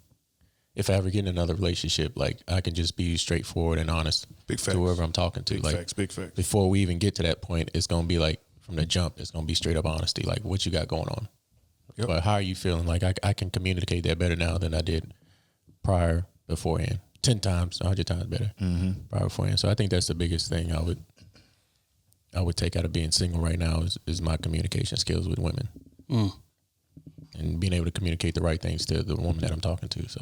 If I ever get in another relationship, like, I can just be straightforward and honest to whoever I'm talking to. Big facts. Before we even get to that point, it's going to be like, from the jump, it's going to be straight up honesty. Like, what you got going on? Yep. But how are you feeling? Like, I can communicate that better now than I did beforehand. 10 times, 100 times better prior beforehand. So I think that's the biggest thing I would take out of being single right now is my communication skills with women. And being able to communicate the right things to the woman that I'm talking to. So.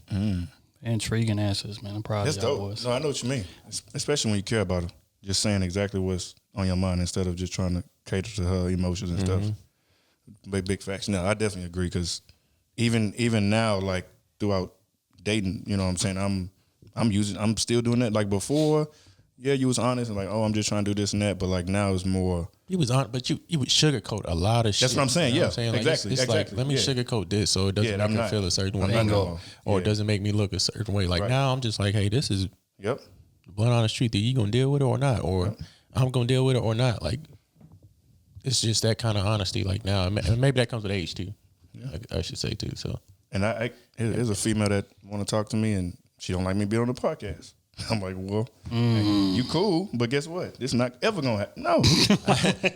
Yeah. Intriguing answers, man. I'm proud of y'all boys. No, I know what you mean, especially when you care about her. Just saying exactly what's on your mind instead of just trying to cater to her emotions and stuff. Big facts. No, I definitely agree, because even now, like, throughout dating, you know what I'm saying, I'm still doing that. Like, before, yeah, you was honest and like, oh, I'm just trying to do this and that, but like now it's more. You was on, but you would sugarcoat a lot of shit. That's what I'm saying. Yeah, what I'm saying? Like, exactly. It's like, let me sugarcoat this so it doesn't make me feel a certain way, or it doesn't make me look a certain way. Like, now I'm just like, hey, this is the blunt honest truth. Are you gonna deal with it or not, or I'm gonna deal with it or not? Like, it's just that kind of honesty. Like, now, and maybe that comes with age too. I should say too. So, and there's a female that want to talk to me, and she don't like me being on the podcast. I'm like, well, you cool, but guess what? This is not ever gonna happen. No,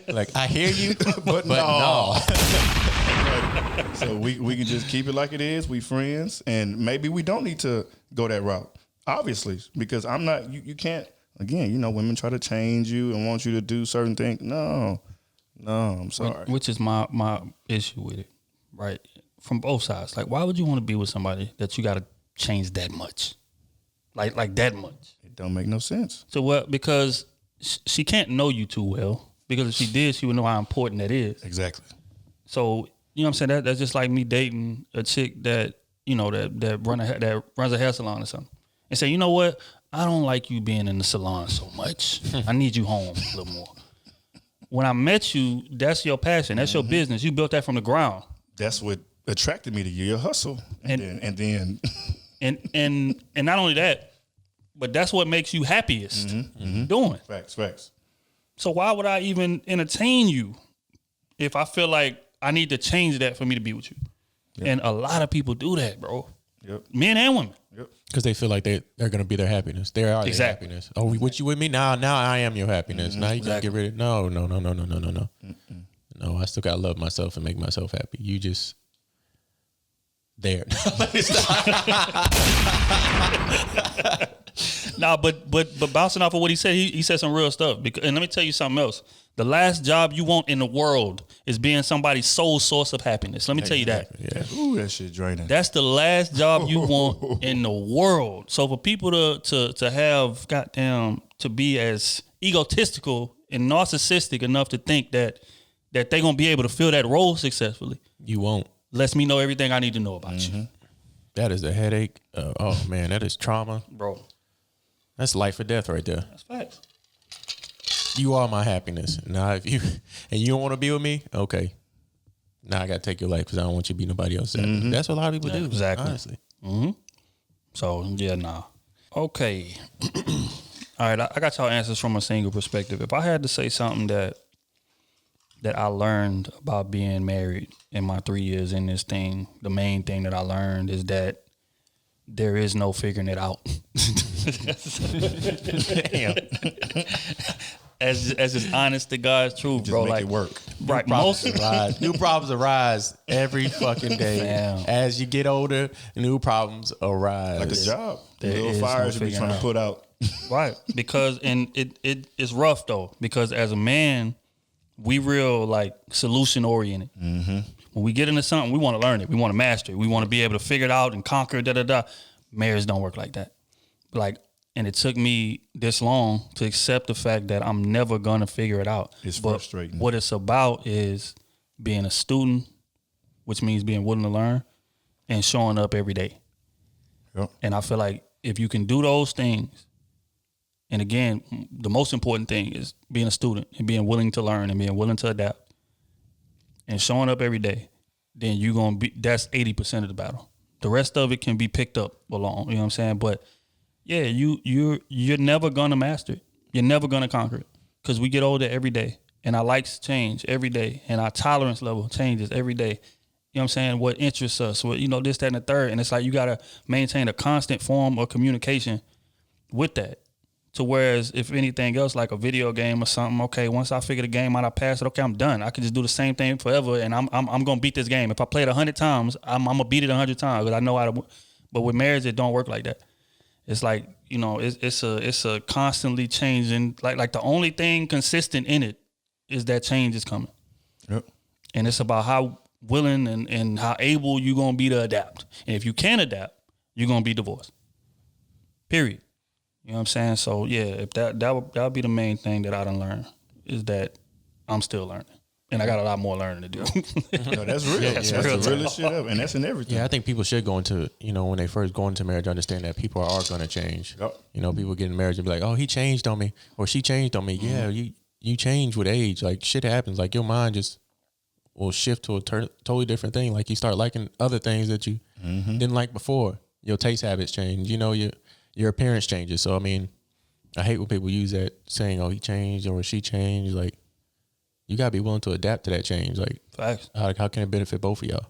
like, I hear you, but no. So we can just keep it like it is. We friends, and maybe we don't need to go that route, obviously, because I'm not. You can't. Again, women try to change you and want you to do certain things. No, I'm sorry. Which is my issue with it, right? From both sides. Like, why would you want to be with somebody that you got to change that much? Like that much. It don't make no sense. So what? Because she can't know you too well. Because if she did, she would know how important that is. Exactly. So, you know what I'm saying? That's just like me dating a chick that, that runs a hair salon or something. And say, you know what? I don't like you being in the salon so much. I need you home a little more. When I met you, that's your passion. That's your business. You built that from the ground. That's what attracted me to you, your hustle. And then And not only that, but that's what makes you happiest doing. Facts. So why would I even entertain you if I feel like I need to change that for me to be with you? Yep. And a lot of people do that, bro. Yep. Men and women. Yep. Because they feel like they're going to be their happiness. They are their happiness. Oh, with you with me? Now I am your happiness. Now you can get rid of it. No. No, I still got to love myself and make myself happy. You just... there. Nah, but bouncing off of what he said, he said some real stuff. And let me tell you something else. The last job you want in the world is being somebody's sole source of happiness. Let me tell you that. Yeah. Ooh, that shit draining. That's the last job you want in the world. So for people to have to be as egotistical and narcissistic enough to think that they're gonna be able to fill that role successfully, you won't. Lets me know everything I need to know about you. That is a headache. Oh man, that is trauma, bro. That's life or death right there. That's facts. You are my happiness. Now, if you don't want to be with me, okay. Now I gotta take your life because I don't want you to be nobody else's. That's what a lot of people do. Exactly. Honestly. So yeah, nah. Okay. All right, I got y'all answers from a single perspective. If I had to say something that I learned about being married in my 3 years in this thing, the main thing that I learned is that there is no figuring it out. Damn. As just honest to God's truth, Just bro. make like it work. Right, New problems arise every fucking day. Damn. As you get older, new problems arise. Like a job. There Little is fires no you be figuring trying to out. put out. Right, because and it's rough though, because as a man, we real like solution oriented. Mm-hmm. When we get into something, we want to learn it, we want to master it, we want to be able to figure it out and conquer it. Marriage don't work like that. Like, and it took me this long to accept the fact that I'm never gonna figure it out. It's But frustrating. what it's about is being a student, which means being willing to learn and showing up every day. Yep. And I feel like if you can do those things, and again, the most important thing is being a student and being willing to learn and being willing to adapt and showing up every day, then you're going to be, that's 80% of the battle. The rest of it can be picked up along, you know what I'm saying? But yeah, you're never going to master it. You're never going to conquer it because we get older every day and our likes change every day and our tolerance level changes every day. You know what I'm saying? What interests us, what, this, that, and the third. And it's like you got to maintain a constant form of communication with that. To whereas if anything else, like a video game or something, okay, once I figure the game out, I pass it, okay, I'm done. I can just do the same thing forever and I'm going to beat this game. If I play it 100 times, I'm going to beat it 100 times because I know how to. But with marriage, it don't work like that. It's like, it's a constantly changing, like the only thing consistent in it is that change is coming. Yep. And it's about how willing and how able you're going to be to adapt. And if you can't adapt, you're going to be divorced. Period. You know what I'm saying? So, yeah, if that would be the main thing that I done learn is that I'm still learning. And I got a lot more learning to do. No, that's real. That's real the realest shit ever. And that's in everything. Yeah, I think people should go into, when they first go into marriage, understand that people are going to change. Yep. People get in marriage and be like, oh, he changed on me or she changed on me. Mm-hmm. Yeah, you change with age. Like, shit happens. Like, your mind just will shift to a totally different thing. Like, you start liking other things that you didn't like before. Your taste habits change. Your appearance changes. So, I hate when people use that saying, oh, he changed or she changed. Like, you got to be willing to adapt to that change. Like, Facts. How can it benefit both of y'all?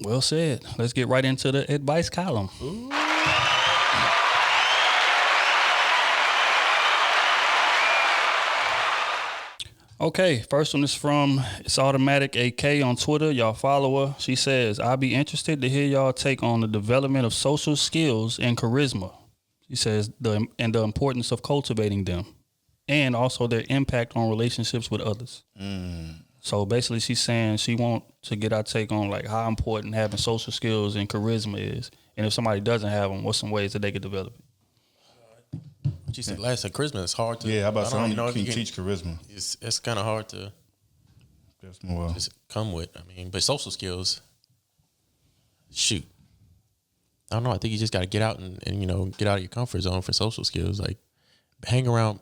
Well said. Let's get right into the advice column. Ooh. Okay, first one is from It's Automatic AK on Twitter. Y'all follow her. She says, I'll be interested to hear y'all take on the development of social skills and charisma. She says, the importance of cultivating them and also their impact on relationships with others. So basically she's saying she wants to get our take on like how important having social skills and charisma is. And if somebody doesn't have them, what's some ways that they could develop it? She said last charisma is hard to. Yeah, how about I don't something know you if can you teach charisma? It's kind of hard to That's more. just come with. But social skills, shoot. I don't know. I think you just got to get out and get out of your comfort zone for social skills. Like, hang around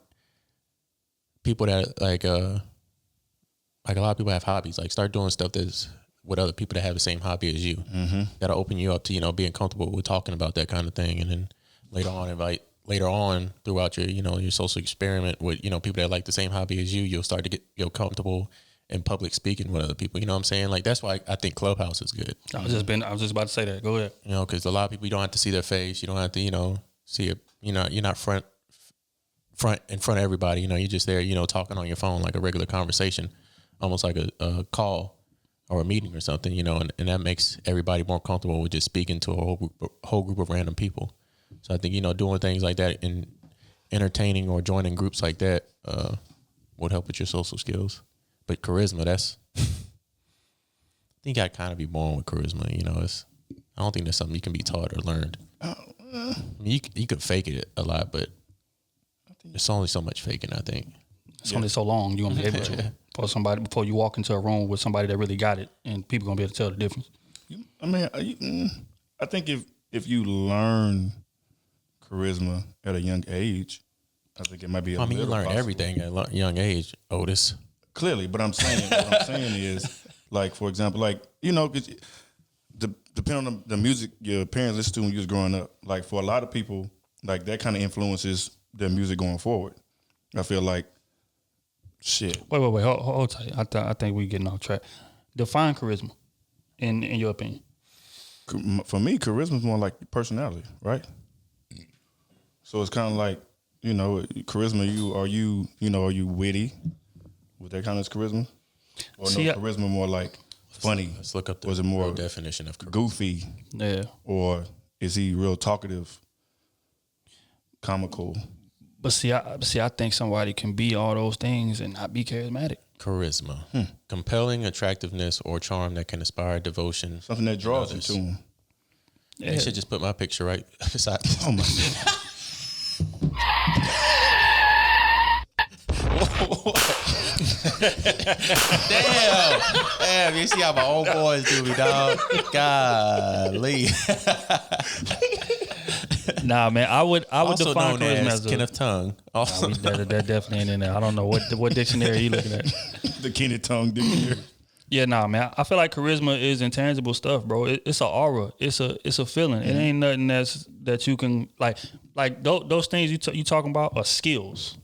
people that like a lot of people have hobbies. Like, start doing stuff that's with other people that have the same hobby as you. Mm-hmm. That'll open you up to being comfortable with talking about that kind of thing, and then later on throughout your your social experiment with people that like the same hobby as you, you'll start to get comfortable in public speaking with other people. You know what I'm saying? Like, that's why I think Clubhouse is good. I was just about to say that. Go ahead. Because a lot of people, you don't have to see their face. You don't have to see it. You're not front in front of everybody. You're just there. Talking on your phone like a regular conversation, almost like a call or a meeting or something. And that makes everybody more comfortable with just speaking to a whole group of random people. So I think, doing things like that and entertaining or joining groups like that would help with your social skills. But charisma, I think I kind of be born with charisma. I don't think that's something you can be taught or learned. You could fake it a lot, but there's only so much faking, I think. It's only so long you're going to be able to. Before you walk into a room with somebody that really got it, and people going to be able to tell the difference. I think if you learn charisma at a young age, I think it might be. You learn possible. everything at a young age, Otis. Clearly, but what I'm saying is, like, for example, like, depending on the music your parents listened to when you was growing up, like, for a lot of people, like that kind of influences their music going forward. I feel like shit. Wait. Hold tight. I think we getting off track. Define charisma, in your opinion. For me, charisma is more like personality, right? So it's kind of like, you know, charisma. Are you witty? With that kind of charisma, or charisma more like funny? Let's look up the was it more definition of charisma. Goofy? Yeah. Or is he real talkative, comical? But see, I think somebody can be all those things and not be charismatic. Charisma, compelling attractiveness or charm that can inspire devotion. Something that draws you to him. Yeah. They should just put my picture right beside. Oh my God. Damn, you see how my old boys do me, dog. Golly. Nah, man, I would Also define known charisma as as a, Kenneth Tongue. Also, that definitely ain't in there. I don't know what dictionary you looking at. The Kenny tongue dictionary. Yeah, nah, man. I feel like charisma is intangible stuff, bro. It's an aura. It's a feeling. It ain't nothing that you can like those things you talking about are skills.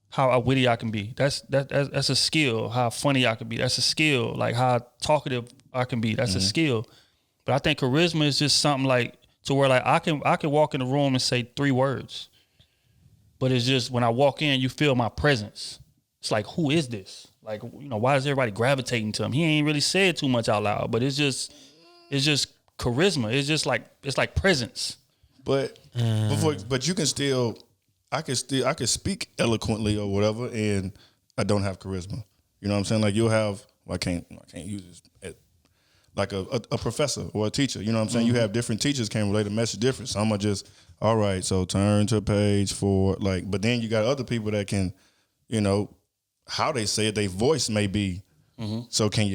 How witty I can be. That's a skill. How funny I can be. That's a skill. Like how talkative I can be. That's a skill. But I think charisma is just something like to where like I can walk in the room and say 3 words. But it's just when I walk in, you feel my presence. It's like, who is this? Like, you know, why is everybody gravitating to him? He ain't really said too much out loud, but it's just charisma. It's just like presence. But but you can still, I could speak eloquently or whatever, and I don't have charisma. You know what I'm saying? Like you'll have, I can't use this. Like a professor or a teacher. You know what I'm saying? You have different teachers can relate a message different. Some are just, all right, so turn to page 4. Like, but then you got other people that can, you know, how they say it, their voice may be. So can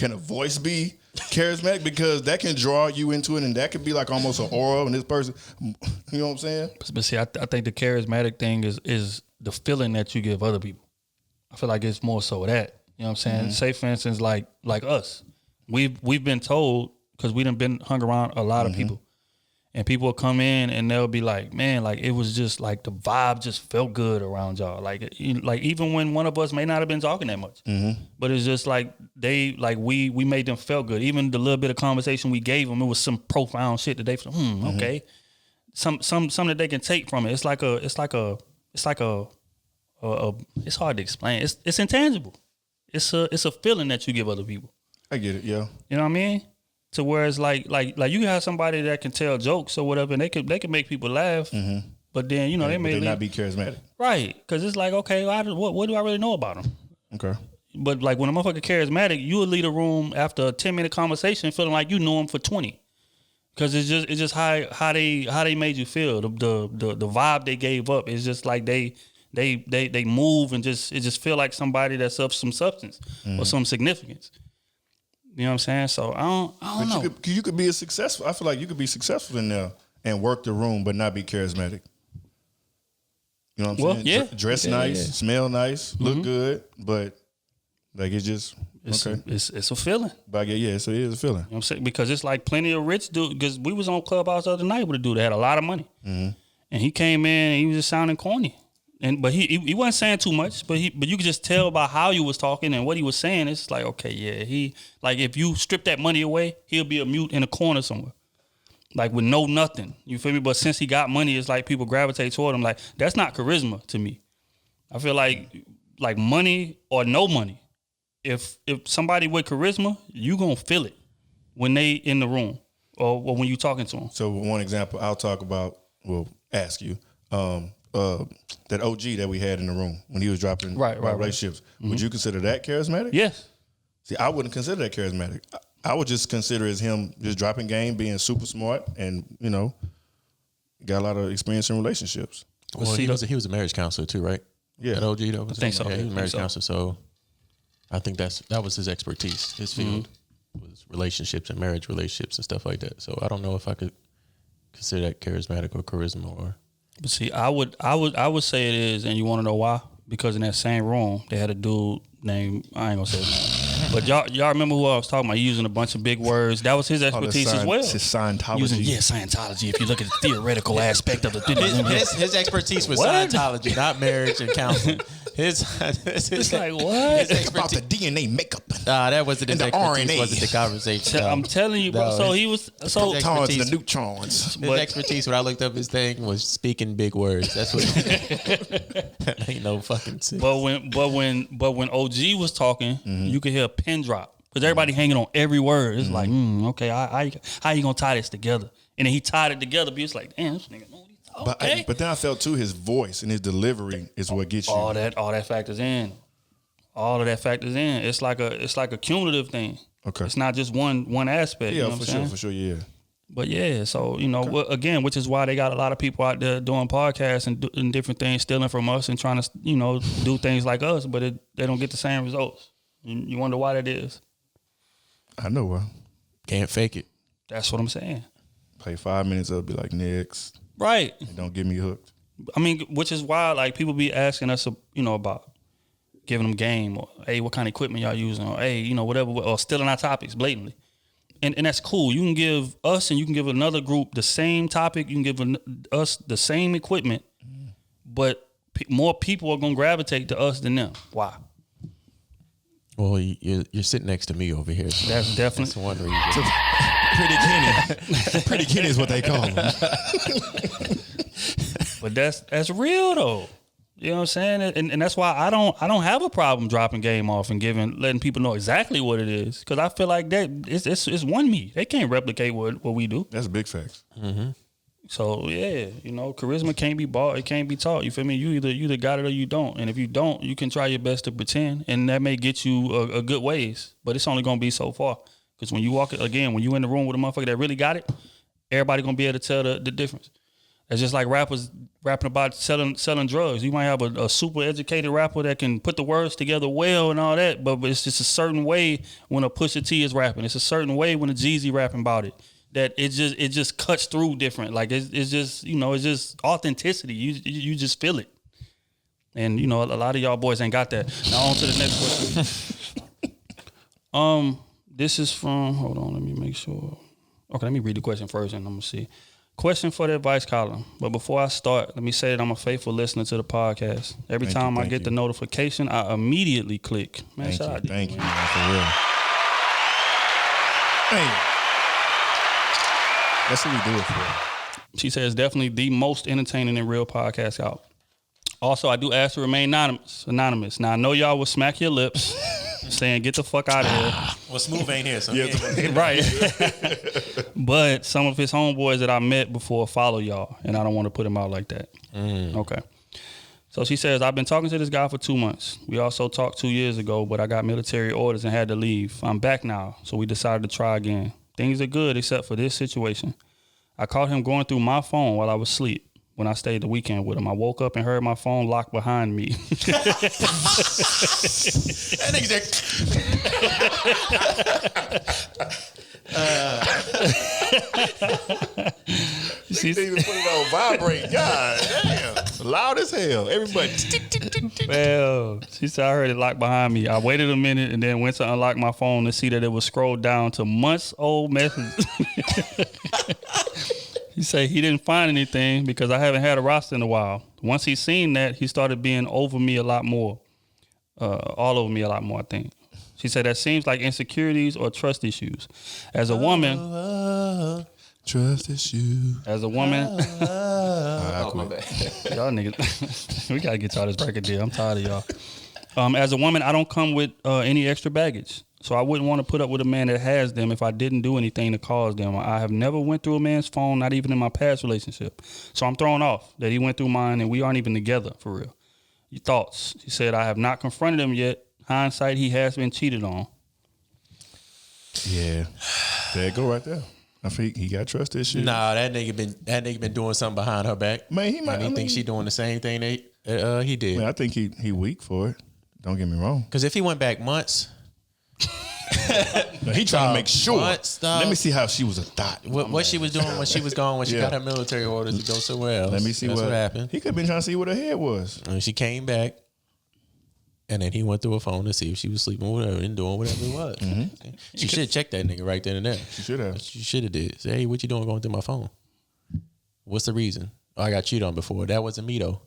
a voice be charismatic? Because that can draw you into it, and that could be like almost an aura in this person. You know what I'm saying? But see, I think the charismatic thing is the feeling that you give other people. I feel like it's more so that. You know what I'm saying? Say for instance, like us. We've been told, because we done been hung around a lot of people. And people will come in and they'll be like, man, like it was just like the vibe just felt good around y'all. Like even when one of us may not have been talking that much. But it's just like we made them feel good. Even the little bit of conversation we gave them, it was some profound shit that they feel, okay. Some that they can take from it. It's hard to explain. It's intangible. It's a feeling that you give other people. I get it, yeah. You know what I mean? To where it's like you have somebody that can tell jokes or whatever, and they can make people laugh. But then they may not be charismatic, right? Because it's like, okay, what do I really know about them? Okay. But like when a motherfucker charismatic, you would leave a room after a 10-minute conversation feeling like you knew him for 20. Because it's just how they made you feel. The vibe they gave up. It's just like they move and it just feel like somebody that's of some substance or some significance. You know what I'm saying? So I don't know. You could be successful. I feel like you could be successful in there and work the room, but not be charismatic. You know what I'm saying? Yeah. Dress nice, smell nice, look good, but like it's just okay. It's a feeling. But it is a feeling. You know what I'm saying? Because it's like plenty of rich dudes. Because we was on Clubhouse the other night with a dude that had a lot of money, and he came in and he was just sounding corny. But he wasn't saying too much, but you could just tell by how you was talking and what he was saying. It's like, okay, yeah, he like if you strip that money away, he'll be a mute in a corner somewhere, like with nothing. You feel me? But since he got money, it's like people gravitate toward him. Like that's not charisma to me. I feel like money or no money. If somebody with charisma, you gonna feel it when they in the room or when you talking to them. So one example, ask you. That OG that we had in the room when he was dropping relationships. Would you consider that charismatic? Yes. See, I wouldn't consider that charismatic. I would just consider as him just dropping game, being super smart, and got a lot of experience in relationships. Well, he was a marriage counselor too, right? Yeah, at OG though. I think so. Yeah, he was a marriage counselor, so I think that was his expertise. His field was relationships and marriage relationships and stuff like that. So I don't know if I could consider that charismatic or charisma or. But see, I would say it is, and you want to know why? Because in that same room, they had a dude named, I ain't gonna say his name. But y'all remember who I was talking about? Using a bunch of big words. That was his expertise as well. It's Scientology. Scientology. If you look at the theoretical aspect of the thing. His expertise was Scientology, not marriage and counseling. It's like, what? Think about the DNA makeup. That wasn't his expertise. RNA. Wasn't the conversation. I'm telling you, bro. No, So he was Protons and the neutrons. His expertise when I looked up his thing was speaking big words. That's what. Ain't no fucking sense. But when OG was talking, you could hear a pin drop because everybody hanging on every word. It's like, okay, how you gonna tie this together? And then he tied it together. But it's like, damn, this nigga know what he's talking. But then I felt too his voice and his delivery is what gets you. All that factors in. All of that factors in. It's like a cumulative thing. Okay. It's not just one aspect. Yeah, you know for sure, yeah. But yeah, so again, which is why they got a lot of people out there doing podcasts and different things, stealing from us and trying to do things like us, but they don't get the same results. You wonder why that is. I know why. Can't fake it. That's what I'm saying. Play 5 minutes up, be like next. Right. And don't get me hooked. I mean, which is why like people be asking us, about giving them game or hey, what kind of equipment y'all using or hey, whatever, or stealing our topics blatantly. And that's cool. You can give us and you can give another group the same topic. You can give us the same equipment, but more people are going to gravitate to us than them. Why? Well, you're sitting next to me over here. So that's definitely that's one reason. Pretty Kenny. Pretty Kenny is what they call him. But that's real though. You know what I'm saying? And that's why I don't have a problem dropping game off and letting people know exactly what it is. Because I feel like that it's one me. They can't replicate what we do. That's big facts. Mm-hmm. So yeah, charisma can't be bought. It can't be taught. You feel me? You either got it or you don't. And if you don't, you can try your best to pretend, and that may get you a good ways. But it's only gonna be so far. Because when you when you in the room with a motherfucker that really got it, everybody gonna be able to tell the difference. It's just like rappers rapping about selling drugs. You might have a super educated rapper that can put the words together well and all that, but it's just a certain way when a Pusha T is rapping. It's a certain way when a Jeezy rapping about it. That it just cuts through different. Like it's just it's just authenticity. You just feel it. And a lot of y'all boys ain't got that. Now on to the next question. This is from, hold on, let me make sure. Okay, let me read the question first and I'm gonna see. Question for the advice column. But before I start, let me say that I'm a faithful listener to the podcast. Every time I get the notification, I immediately click. Man, thank you, man, for real. Hey. That's what we do it for. She says definitely the most entertaining and real podcast out. Also, I do ask to remain anonymous. Now I know y'all will smack your lips saying get the fuck out of here. Well, Smooth ain't here, so right. But some of his homeboys that I met before follow y'all, and I don't want to put him out like that. Okay. So she says, I've been talking to this guy for 2 months. We also talked 2 years ago, but I got military orders and had to leave. I'm back now, so we decided to try again. Things are good except for this situation. I caught him going through my phone while I was asleep when I stayed the weekend with him. I woke up and heard my phone locked behind me. That nigga's She didn't even put it on vibrate. God damn. Loud as hell. Everybody. Well, she said I heard it locked behind me. I waited a minute and then went to unlock my phone to see that it was scrolled down to months old messages. He said he didn't find anything because I haven't had a roster in a while. Once he seen that, he started being over me a lot more. All over me a lot more, I think. She said that seems like insecurities or trust issues. As a woman... Trust issue. As a woman... my bad. Y'all niggas... we got to get y'all this record deal. I'm tired of y'all. As a woman, I don't come with any extra baggage. So I wouldn't want to put up with a man that has them if I didn't do anything to cause them. I have never went through a man's phone, not even in my past relationship. So I'm thrown off that he went through mine and we aren't even together, for real. Your thoughts? She said, I have not confronted him yet. Hindsight, he has been cheated on. Yeah. There you go right there. I think he got trust issues. Nah, that nigga been doing something behind her back. Man, he might. And he thinks she doing the same thing he did. Man, I think he weak for it. Don't get me wrong. Because if he went back months... No, he trying to make sure. Let me see how she was a thought. What she was doing when she was gone, when she got her military orders to go somewhere else. Let me see what happened. He could have been trying to see what her head was. And she came back, And then he went through her phone to see if she was sleeping or whatever and doing whatever it was. She should have checked that nigga right then and there. She should have. She should have did. Say, hey, what you doing going through my phone? What's the reason? Oh, I got cheated on before. That wasn't me though.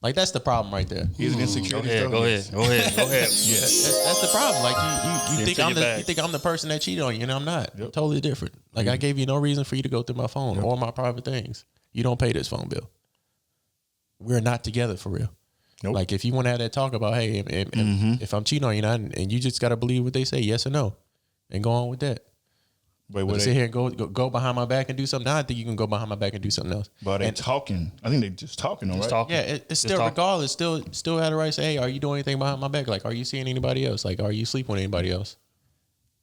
Like that's the problem right there. He's an insecure. Go ahead. Yes. That's the problem. Like you think you think I'm the person that cheated on you, and I'm not. Yep. Totally different. Like I gave you no reason for you to go through my phone or my private things. You don't pay this phone bill. We're not together for real. Nope. Like if you want to have that talk about, hey, if I'm cheating on you, and you just got to believe what they say, yes or no, and go on with that. But sit here and go behind my back and do something. Now I think you can go behind my back and do something else. But they talking. I think they just talking, right? Talking. Yeah, it's still regardless. Still had the right to say, hey, are you doing anything behind my back? Like, are you seeing anybody else? Like, are you sleeping with anybody else?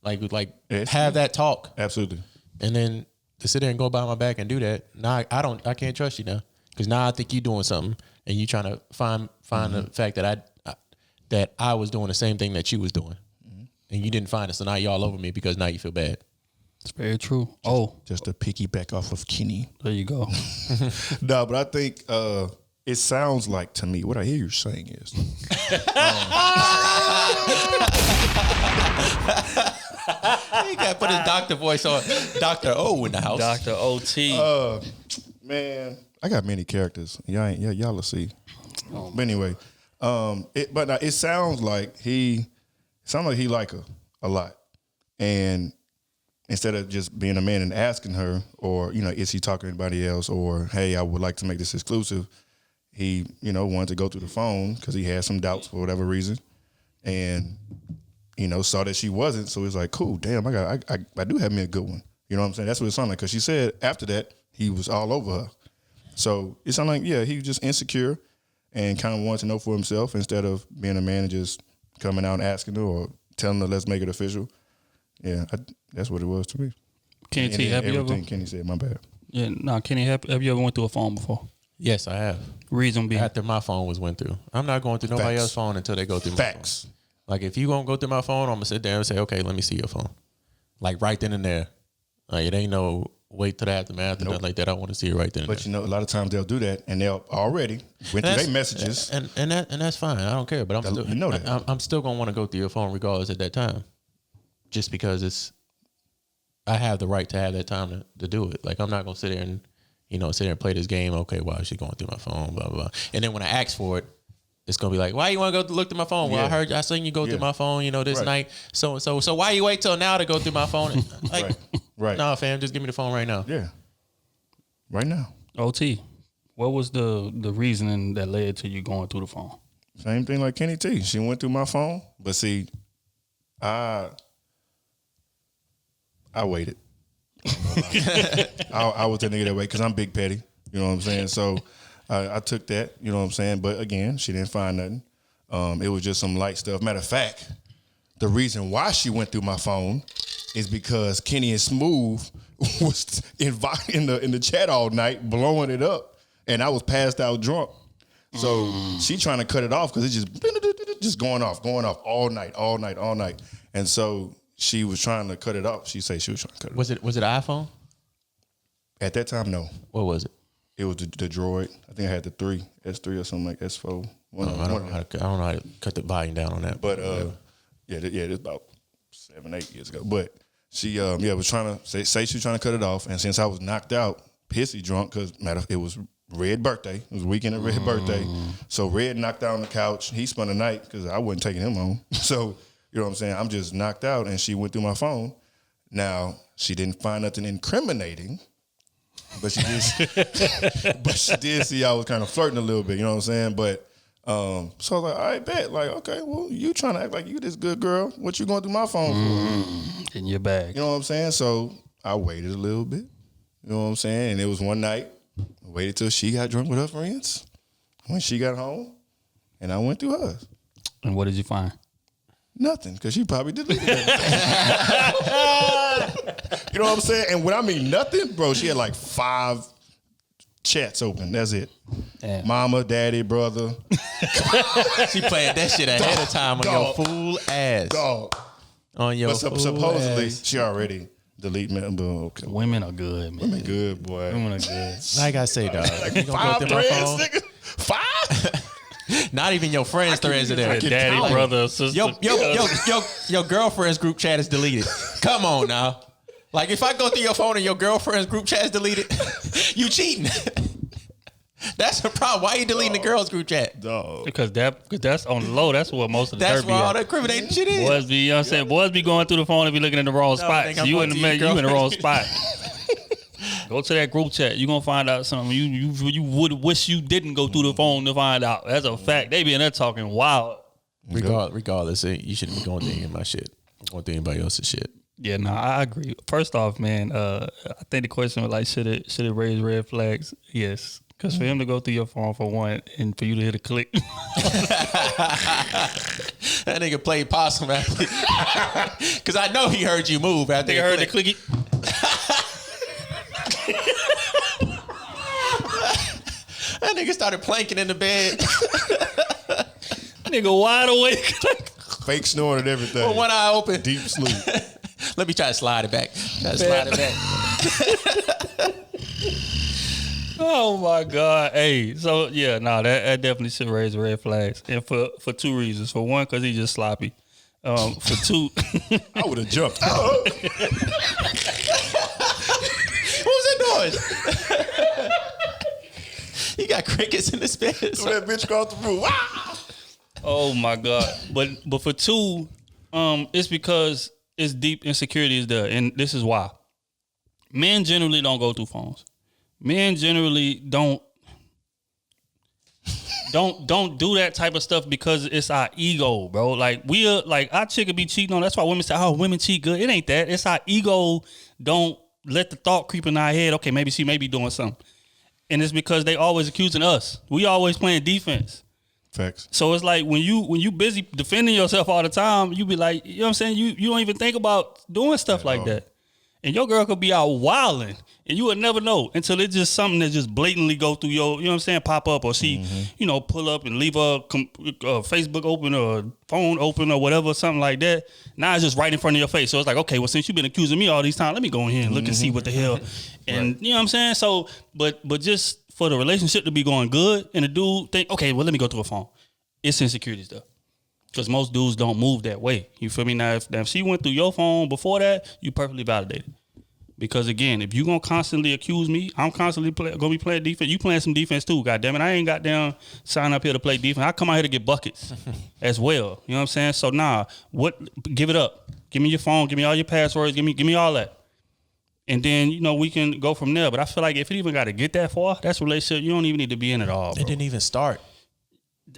Like have that talk. Absolutely. And then to sit there and go behind my back and do that. Now I can't trust you now because now I think you're doing something and you trying to find the fact that I was doing the same thing that you was doing, and you didn't find it. So now you all over me because now you feel bad. It's very true. Just to piggyback off of Kenny. There you go. No, but I think it sounds like to me, what I hear you saying is. He got to put his doctor voice on. Dr. O in the house. Dr. O.T. Man, I got many characters. Y'all will see. But anyway, it sounds like he like her a lot. And instead of just being a man and asking her, or, is he talking to anybody else, or, hey, I would like to make this exclusive, he, wanted to go through the phone because he had some doubts for whatever reason, and, saw that she wasn't, so he's like, cool, damn, I do have me a good one. You know what I'm saying? That's what it sounded like, because she said after that, he was all over her. So it sounded like, yeah, he was just insecure and kind of wanted to know for himself instead of being a man and just coming out and asking her or telling her, let's make it official. Yeah, that's what it was to me. Kenny T, have you ever? Everything Kenny said, my bad. Yeah, no, Kenny, have you ever went through a phone before? Yes, I have. Reason being? After my phone went through. I'm not going through nobody else's phone until they go through my phone. Like, if you won't go through my phone, I'm going to sit there and say, okay, let me see your phone. Like, right then and there. Like, it ain't no wait till the aftermath or nothing like that. I want to see it right then and there. But, a lot of times they'll do that, and they'll already went through their messages. And that's fine. I don't care. But I'm still going to want to go through your phone regardless at that time. Just because I have the right to have that time to do it. Like, I'm not going to sit there and, and play this game. Okay, why is she going through my phone, blah, blah, blah. And then when I ask for it, it's going to be like, why you want to go look through my phone? Well, I seen you go through my phone, this night. So why you wait till now to go through my phone? Like, right. No, fam, just give me the phone right now. Yeah. Right now. OT, what was the reasoning that led to you going through the phone? Same thing like Kenny T. She went through my phone, but see, I waited. I was that nigga that way because I'm big petty. You know what I'm saying? So I took that. You know what I'm saying? But again, she didn't find nothing. It was just some light stuff. Matter of fact, the reason why she went through my phone is because Kenny and Smooth was in the chat all night, blowing it up, and I was passed out drunk. So she trying to cut it off because it's just going off all night. And so she was trying to cut it off. She said she was trying to cut it off. Was it an iPhone? At that time, no. What was it? It was the Droid. I think I had the S3 or something like S4. I don't know how to cut the volume down on that. But it's about 7-8 years ago. But she was trying to say she was trying to cut it off. And since I was knocked out, pissy drunk, because it was Red's birthday. It was the weekend of Red's birthday. So Red knocked out on the couch. He spent the night because I wasn't taking him home. So, you know what I'm saying? I'm just knocked out, and she went through my phone. Now, she didn't find nothing incriminating, but she did see I was kind of flirting a little bit, you know what I'm saying? But so I was like, all right, bet. Like, okay, well, you trying to act like you this good girl. What you going through my phone for? In your bag. You know what I'm saying? So I waited a little bit. You know what I'm saying? And it was one night. I waited till she got drunk with her friends. When she got home, and I went through hers. And what did you find? Nothing, because she probably deleted it. You know what I'm saying? And when I mean nothing, bro, she had like 5 chats open. That's it. Damn. Mama, daddy, brother. She playing that shit ahead of time on your fool ass. Dog. On your supposedly, ass. she already deleted me. Okay. Women are good, man. Women good, boy. Women are good. Like I say, dog. Like you gonna go through my phone? Nigga? 5? Not even your friends' threads are there. Daddy, brother, sister. Your girlfriend's group chat is deleted. Come on now. Like if I go through your phone and your girlfriend's group chat is deleted, you cheating. That's the problem. Why are you deleting the girls' group chat? Dog. Because that's on the low. That's what most of the That's dirt where be all at. the incriminating shit is. Boys be, you know what I'm saying? Boys be going through the phone and be looking in the wrong spot. So you in the wrong spot. Go to that group chat. You're going to find out something you would wish you didn't go through the phone to find out. That's a fact. They be in there talking wild. Regardless, you shouldn't be going through my shit. Going through anybody else's shit. Yeah, no, I agree. First off, man, I think the question was like, should it raise red flags? Yes. Because for him to go through your phone for one and for you to hit a click. That nigga played possum after. Because I know he heard you move after They heard the clicky. That nigga started planking in the bed. Nigga wide awake. Fake snoring and everything. With one eye open. Deep sleep. Let me try to slide it back. Oh my God. Hey, so yeah, no, that definitely should raise red flags. And for two reasons. For one, because he's just sloppy. For two, I would have jumped. What was that noise? He got crickets in his bed. When that bitch go off the roof. Wow. oh my God. But for two, it's because it's deep insecurities there. And this is why. Men generally don't go through phones. Men generally don't do that type of stuff because it's our ego, bro. Like our chick could be cheating on. That's why women say, "Oh, women cheat good." It ain't that. It's our ego. Don't let the thought creep in our head. Okay, maybe she may be doing something, and it's because they always accusing us. We always playing defense. Facts. So it's like when you busy defending yourself all the time, you be like, you know what I'm saying? You don't even think about doing stuff like that. And your girl could be out wilding, and you would never know until it's just something that just blatantly go through your, you know what I'm saying, pop up, or she, pull up and leave her Facebook open or phone open or whatever, something like that. Now it's just right in front of your face. So it's like, okay, well, since you've been accusing me all these times, let me go in here and look and see what the hell. And you know what I'm saying? So, but just for the relationship to be going good and the dude think, okay, well, let me go through a phone. It's insecurities though. Because most dudes don't move that way. You feel me? Now, if she went through your phone before that, you perfectly validated. Because again, if you gonna constantly accuse me, I'm constantly gonna be playing defense. You playing some defense too, goddammit. I ain't got down sign up here to play defense. I come out here to get buckets as well. You know what I'm saying? So give it up. Give me your phone, give me all your passwords, give me all that. And then, we can go from there. But I feel like if it even gotta get that far, that's a relationship, you don't even need to be in it all, bro. It didn't even start.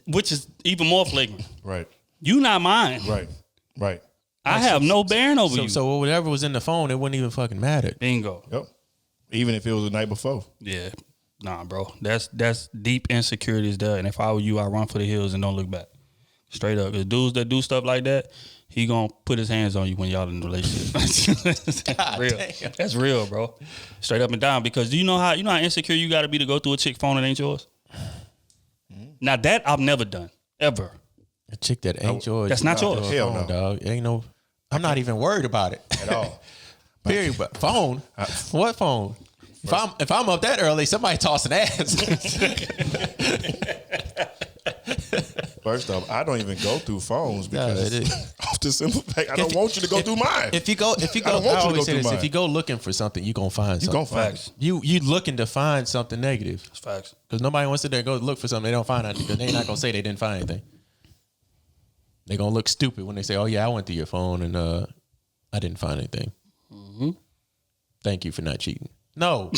Which is even more flagrant. Right. You not mine. Right. I have no bearing over you. So whatever was in the phone, it wouldn't even fucking matter. Bingo. Yep. Even if it was the night before. Yeah. Nah, bro. That's deep insecurities there. And if I were you, I'd run for the hills and don't look back. Straight up. Because dudes that do stuff like that, he gonna put his hands on you when y'all in a relationship. That's real. Damn. That's real, bro. Straight up and down. Because do you know how insecure you gotta be to go through a chick phone that ain't yours? Now that I've never done. Ever. A chick that ain't yours. That's not yours. Hell no. Dog. Ain't no. I'm not even worried about it At all. Period. But phone. What phone? If I'm up that early, somebody tossing ass. First off, I don't even go through phones because off the simple fact, I don't want you to go through mine. If you go, I always say this: if you go looking for something, you gonna find something. You gonna find it. You looking to find something negative. That's facts. Because nobody wants to sit there and go look for something they don't find anything. Because they're not gonna say they didn't find anything. They're gonna look stupid when they say, "Oh yeah, I went through your phone and I didn't find anything." Mm-hmm. Thank you for not cheating. No,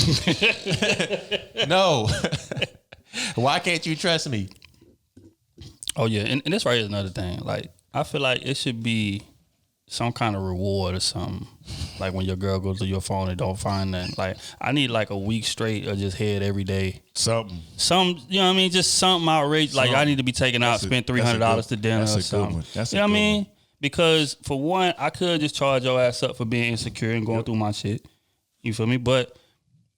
no. Why can't you trust me? Oh yeah, and this right here is another thing. Like I feel like it should be some kind of reward or something. Like when your girl goes to your phone and don't find nothing. Like I need like a week straight of just head every day. Something. You know what I mean? Just something outrageous. Like I need to be taken out, spend $300 to dinner or something. That's you know what I mean? Because for one, I could just charge your ass up for being insecure and going through my shit. You feel me? But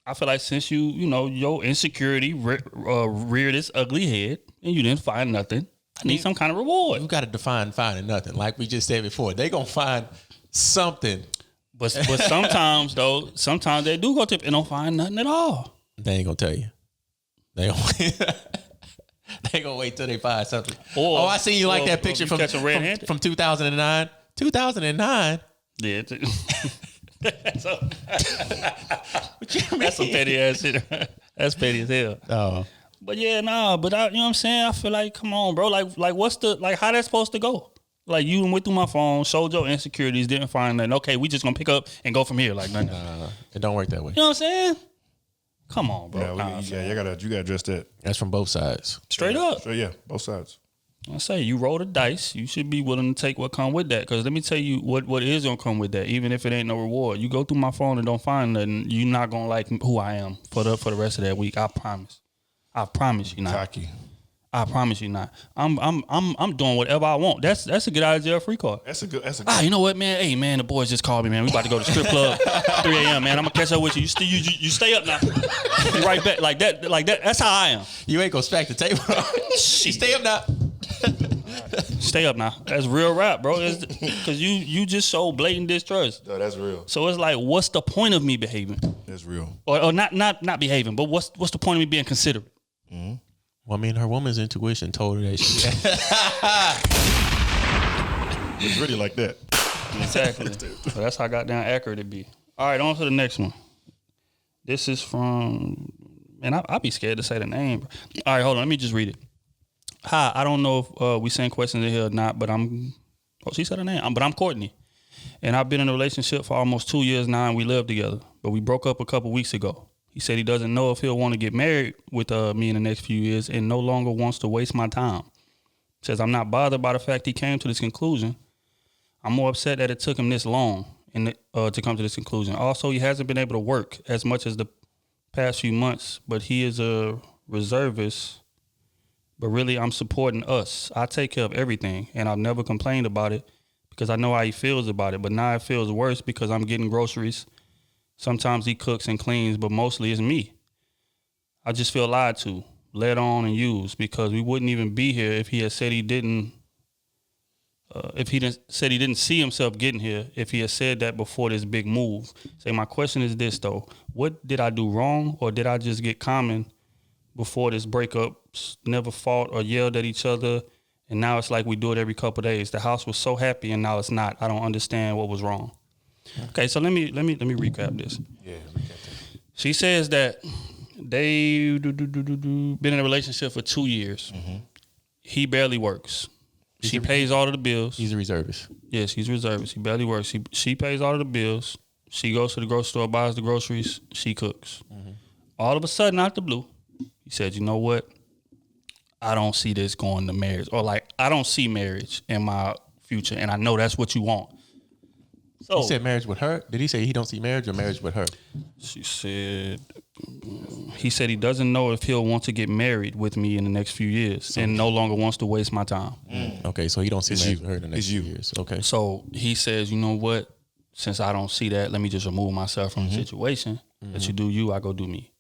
I feel like since your insecurity reared its ugly head and you didn't find nothing, I need some kind of reward. You got to define finding nothing. Like we just said before, they gonna find something. But sometimes though, they do go to and don't find nothing at all. They ain't gonna tell you. They They gonna wait till they find something. Or, I seen you like that picture from 2009. 2009. Yeah. That's some That's petty ass shit. That's petty as hell. Oh. But yeah, nah. But you know what I'm saying? I feel like, come on, bro. Like, what's the how that's supposed to go? Like, you went through my phone, showed your insecurities, didn't find nothing. Okay, we just gonna pick up and go from here. Like, nothing. It don't work that way. You know what I'm saying? Come on, bro. Yeah, you gotta address that. That's from both sides. Straight up. So yeah, both sides. I say you roll the dice. You should be willing to take what come with that. Because let me tell you what is gonna come with that. Even if it ain't no reward, you go through my phone and don't find nothing. You're not gonna like who I am for the rest of that week. I promise. I promise you not. Cocky. I promise you not. I'm doing whatever I want. That's a good idea, free card. That's a good. You know what, man? Hey, man, the boys just called me, man. We about to go to strip club 3 a.m., man. I'm gonna catch up with you. You stay up now. You right back like that. That's how I am. You ain't gonna smack the table. Stay up now. Stay up now. That's real rap, bro. Because you just show blatant distrust. No, that's real. So it's like, what's the point of me behaving? That's real. Or not behaving, but what's the point of me being considerate? Mm-hmm. Well, I mean, her woman's intuition told her that she. It's really like that. Exactly. So that's how goddamn accurate it be. All right, on to the next one. This is from, man, I'll be scared to say the name. All right, hold on. Let me just read it. Hi, I don't know if we send questions in here or not, but she said her name. But I'm Courtney. And I've been in a relationship for almost 2 years now, and we live together. But we broke up a couple weeks ago. He said he doesn't know if he'll want to get married with me in the next few years and no longer wants to waste my time. Says, I'm not bothered by the fact he came to this conclusion. I'm more upset that it took him this long to come to this conclusion. Also, he hasn't been able to work as much as the past few months, but he is a reservist. But really, I'm supporting us. I take care of everything, and I've never complained about it because I know how he feels about it. But now it feels worse because I'm getting groceries. Sometimes he cooks and cleans, but mostly it's me. I just feel lied to, led on, and used because we wouldn't even be here if he had said he didn't. If he didn't see himself getting here, if he had said that before this big move. Say, my question is this though: what did I do wrong, or did I just get common before this breakup? Never fought or yelled at each other, and now it's like we do it every couple of days. The house was so happy, and now it's not. I don't understand what was wrong. Okay, so let me recap this. Yeah, recap that. She says that they been in a relationship for 2 years. Mm-hmm. He barely works. She pays all of the bills. He's a reservist. Yes, he's a reservist. He barely works. She pays all of the bills. She goes to the grocery store, buys the groceries. She cooks. Mm-hmm. All of a sudden, out the blue, he said, you know what? I don't see this going to marriage. Or like, I don't see marriage in my future, and I know that's what you want. So he said marriage with her? Did he say he don't see marriage or marriage with her? He said he doesn't know if he'll want to get married with me in the next few years and no longer wants to waste my time. Okay, so he don't see marriage with her in the next few years. Okay. So he says, you know what? Since I don't see that, let me just remove myself from the situation. That you do you, I go do me.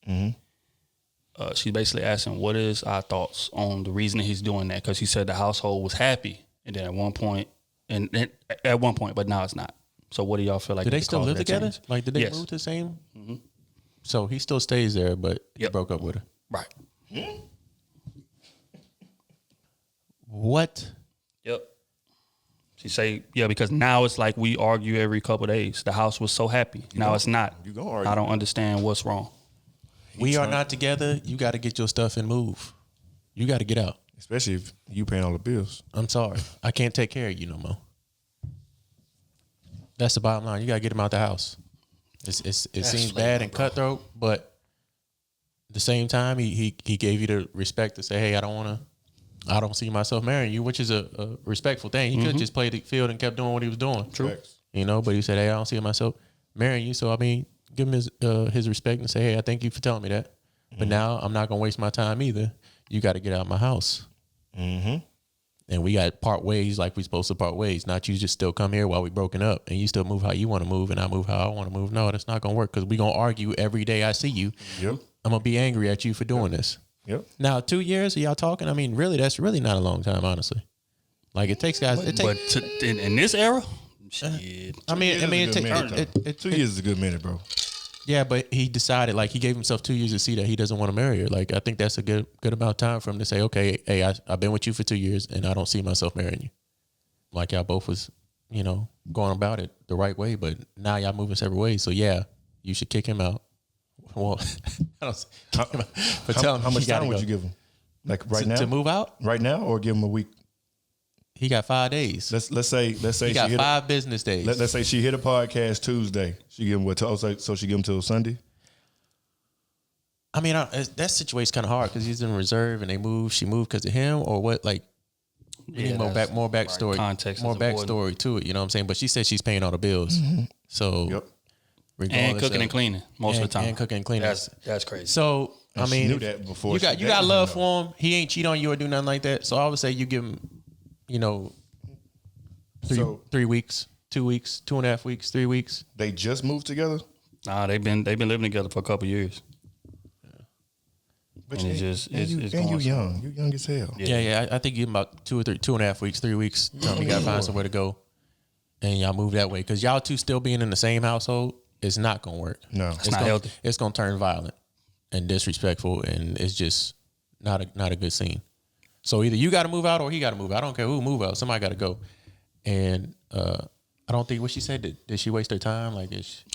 She's basically asking, what is our thoughts on the reason he's doing that? Because he said the household was happy, and then at one point, but now it's not. So what do y'all feel like? Do they still live together? Change? Like, did they move to the same? Mm-hmm. So he still stays there, but he broke up with her. Right. What? Yep. She say, because now it's like we argue every couple of days. The house was so happy. Now it's not. You gonna argue. I don't understand what's wrong. We are not together. You got to get your stuff and move. You got to get out. Especially if you paying all the bills. I'm sorry. I can't take care of you no more. That's the bottom line. You got to get him out the house. It seems bad and cutthroat, but at the same time, he gave you the respect to say, hey, I don't see myself marrying you, which is a respectful thing. He could have just played the field and kept doing what he was doing. True. But he said, hey, I don't see myself marrying you. So, I mean, give him his respect and say, hey, I thank you for telling me that. But now I'm not going to waste my time either. You got to get out of my house. Mm-hmm. And we got part ways like we supposed to part ways. Not you just still come here while we broken up and you still move how you want to move and I move how I want to move. No, that's not going to work because we going to argue every day I see you. Yep. I'm going to be angry at you for doing this. Yep. Now, 2 years, are y'all talking? I mean, really, that's really not a long time, honestly. Like, it takes guys... in this era? Shit. I mean, it takes... 2 years is a good minute, bro. Yeah, but he decided, like, he gave himself 2 years to see that he doesn't want to marry her. Like, I think that's a good amount of time for him to say, okay, hey, I've been with you for 2 years and I don't see myself marrying you. Like, y'all both was, going about it the right way, but now y'all moving separate ways. So, yeah, you should kick him out. Well, I don't kick him out, but tell him how much time would you give him? Like right now? To move out? Right now, or give him a week? He got 5 days. Let's say he got 5 business days. Let's say she hit a podcast Tuesday. She give him what? So she give him till Sunday. I mean, that situation's kind of hard because he's in reserve and they moved. She moved because of him or what? Like, we need more backstory, right, context, more backstory to it. You know what I'm saying? But she said she's paying all the bills. Mm-hmm. So, and cooking and cleaning most of the time. And cooking and cleaning. That's crazy. So, and I mean, she knew that before. You got love for him. He ain't cheat on you or do nothing like that. So I would say you give him, 3 weeks, 2 weeks, 2.5 weeks, 3 weeks. They just moved together? Nah, they've been living together for a couple years. But and you young. You young as hell. Yeah. I think you about 2.5 weeks, 3 weeks. Tell me you gotta find somewhere to go. And y'all move that way. Because y'all two still being in the same household, it's not gonna work. No. It's not healthy. It's gonna turn violent and disrespectful, and it's just not a good scene. So either you gotta move out or he gotta move out. I don't care who move out. Somebody gotta go. And I don't think what she said. Did she waste her time? Like,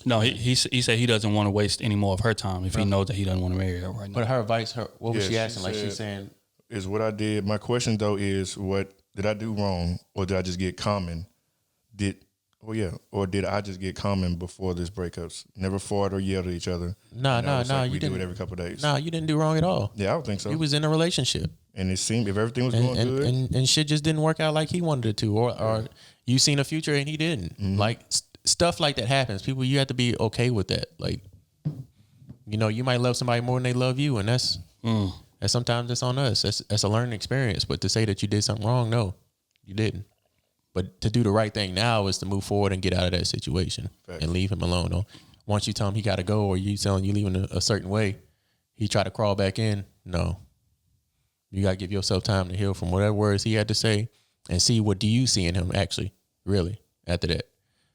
no, he said he doesn't want to waste any more of her time if he knows that he doesn't want to marry her right now. But her advice, what was she asking? Like, she's saying, is what I did. My question though is, what did I do wrong, or did I just get common? Or did I just get common before this breakups? Never fought or yelled at each other. No, you do it every couple of days. No, you didn't do wrong at all. Yeah, I would think so. You was in a relationship, and it seemed if everything was going good, and shit just didn't work out like he wanted it to, or you seen a future and he didn't. Mm-hmm. Like stuff like that happens. People, you have to be okay with that. Like, you might love somebody more than they love you, and that's sometimes it's on us. That's a learning experience. But to say that you did something wrong, no, you didn't. But to do the right thing now is to move forward and get out of that situation and leave him alone. Though. Once you tell him he got to go, or you tell him you leaving a certain way, he try to crawl back in. No, you got to give yourself time to heal from whatever words he had to say, and see what do you see in him actually, really after that.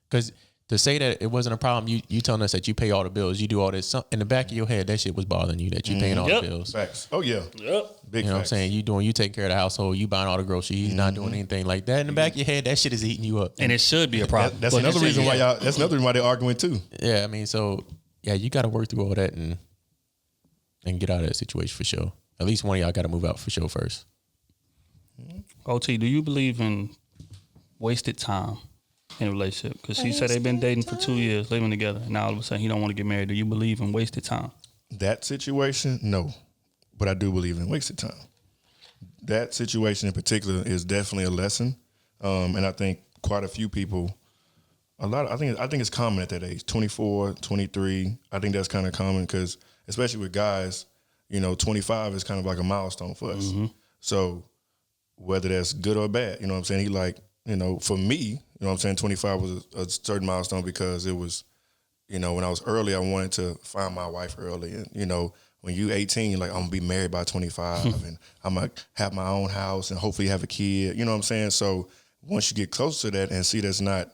Because to say that it wasn't a problem, you telling us that you pay all the bills, you do all this, in the back of your head, that shit was bothering you, that you paying all the bills. Facts. Oh yeah. Yep. Big you know facts. what I'm saying? You taking care of the household, you buying all the groceries, he's not doing anything like that. In the back of your head, that shit is eating you up. And it should be a problem. That's another reason why that's another reason why they're arguing too. Yeah, I mean, so yeah, you gotta work through all that and get out of that situation for sure. At least one of y'all gotta move out for sure first. OT, do you believe in wasted time in a relationship? Because she said they've been dating for 2 years, living together, and now all of a sudden he don't want to get married. Do you believe in wasted time? That situation, no. But I do believe in wasted time. That situation in particular is definitely a lesson. And I think quite a few people, I think it's common at that age, 24, 23. I think that's kind of common because especially with guys, 25 is kind of like a milestone for us. Mm-hmm. So whether that's good or bad, you know what I'm saying? He like, for me, you know what I'm saying, 25 was a certain milestone because it was, when I was early, I wanted to find my wife early. And, when you 18, like, I'm going to be married by 25 and I'm going to have my own house and hopefully have a kid. You know what I'm saying? So once you get close to that and see that's not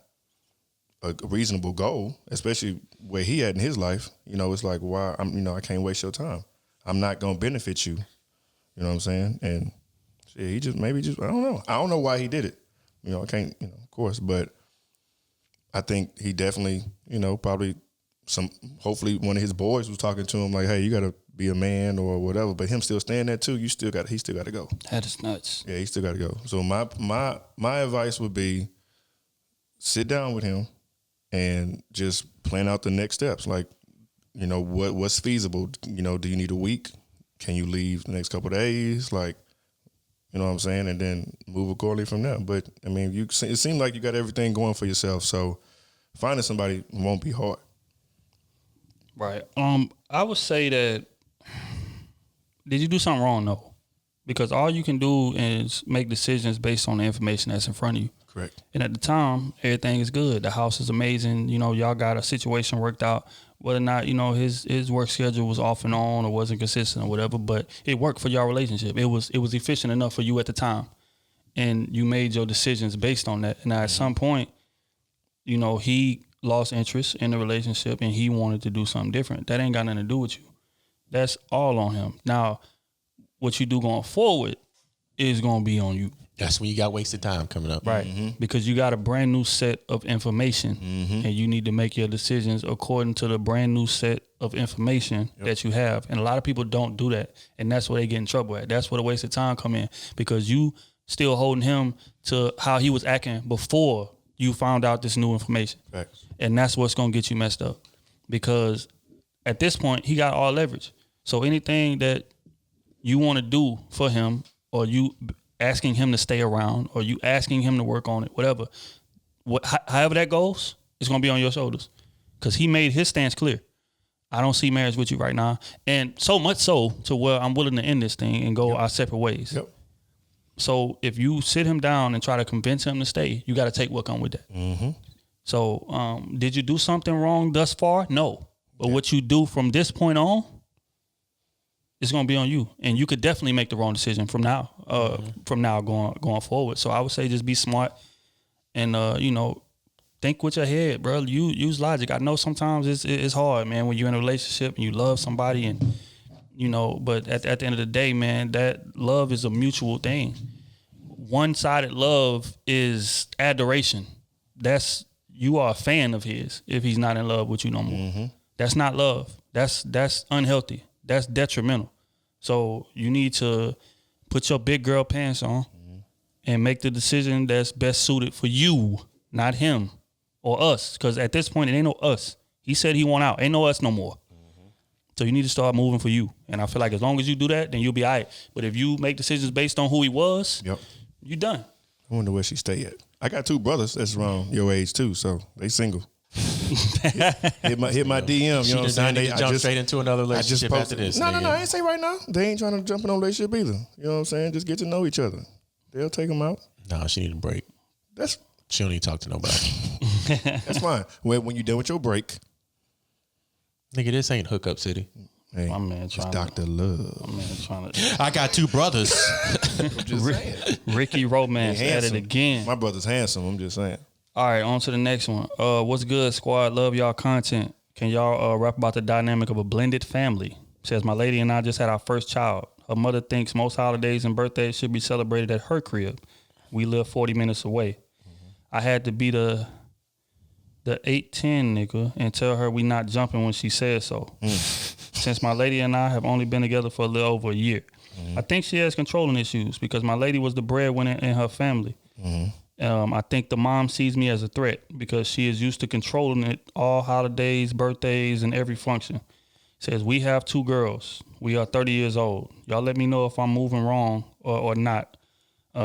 a reasonable goal, especially where he at in his life, it's like, why, I can't waste your time. I'm not going to benefit you. You know what I'm saying? And shit, he just, I don't know. I don't know why he did it. I can't, of course, but I think he definitely, probably hopefully one of his boys was talking to him like, hey, you got to be a man or whatever, but him still staying there too, he still got to go. That is nuts. Yeah, he still got to go. So my advice would be sit down with him and just plan out the next steps. Like, what's feasible? Do you need a week? Can you leave the next couple of days? Like, you know what I'm saying? And then move accordingly from there. But, I mean, it seems like you got everything going for yourself. So finding somebody won't be hard. Right. I would say that, did you do something wrong? No. Because all you can do is make decisions based on the information that's in front of you. Correct. And at the time, everything is good. The house is amazing. Y'all got a situation worked out. Whether or not, his work schedule was off and on or wasn't consistent or whatever, but it worked for your relationship. It was efficient enough for you at the time. And you made your decisions based on that. And at some point, he lost interest in the relationship and he wanted to do something different. That ain't got nothing to do with you. That's all on him. Now, what you do going forward is going to be on you. That's when you got wasted time coming up. Right. Because you got a brand new set of information and you need to make your decisions according to the brand new set of information that you have. And a lot of people don't do that. And that's where they get in trouble at. That's where the wasted time come in, because you still holding him to how he was acting before you found out this new information. Facts. And that's what's going to get you messed up, because at this point he got all leverage. So anything that you want to do for him, or you asking him to stay around, or you asking him to work on it, whatever, however that goes, it's going to be on your shoulders, because he made his stance clear. I don't see marriage with you right now. And so much so to where I'm willing to end this thing and go our separate ways. Yep. So if you sit him down and try to convince him to stay, you got to take what comes with that. So did you do something wrong thus far? No. But what you do from this point on, it's going to be on you. And you could definitely make the wrong decision from now going forward. So I would say just be smart and, think with your head, bro. You use logic. I know sometimes it's hard, man, when you're in a relationship and you love somebody and, but at the end of the day, man, that love is a mutual thing. One-sided love is adoration. You are a fan of his if he's not in love with you no more. That's not love. That's unhealthy. That's detrimental. So you need to put your big girl pants on and make the decision that's best suited for you, not him or us. Because at this point, it ain't no us. He said he want out. Ain't no us no more. So you need to start moving for you. And I feel like as long as you do that, then you'll be all right. But if you make decisions based on who he was, you done. I wonder where she stay at. I got 2 brothers that's around your age too, so they single. hit my DM. You know what I'm saying? They jump straight into another relationship after this. No. I ain't say right now. They ain't trying to jump in a relationship either. You know what I'm saying? Just get to know each other. They'll take them out. No, she need a break. She don't need to talk to nobody. That's fine. When you done with your break, nigga, this ain't hookup city. Hey, my man it's Dr. Love. My man trying to. I got 2 brothers. I'm just saying. Ricky Romance at it again. My brother's handsome. I'm just saying. All right, on to the next one. What's good, squad? Love y'all content. Can y'all rap about the dynamic of a blended family? Says my lady and I just had our first child. Her mother thinks most holidays and birthdays should be celebrated at her crib. We live 40 minutes away. I had to be the 810 nigga and tell her we not jumping when she says so. Since my lady and I have only been together for a little over a year. I think she has controlling issues because my lady was the breadwinner in her family. I think the mom sees me as a threat because she is used to controlling it all holidays, birthdays, and every function. Says, we have 2 girls. We are 30 years old. Y'all let me know if I'm moving wrong or not.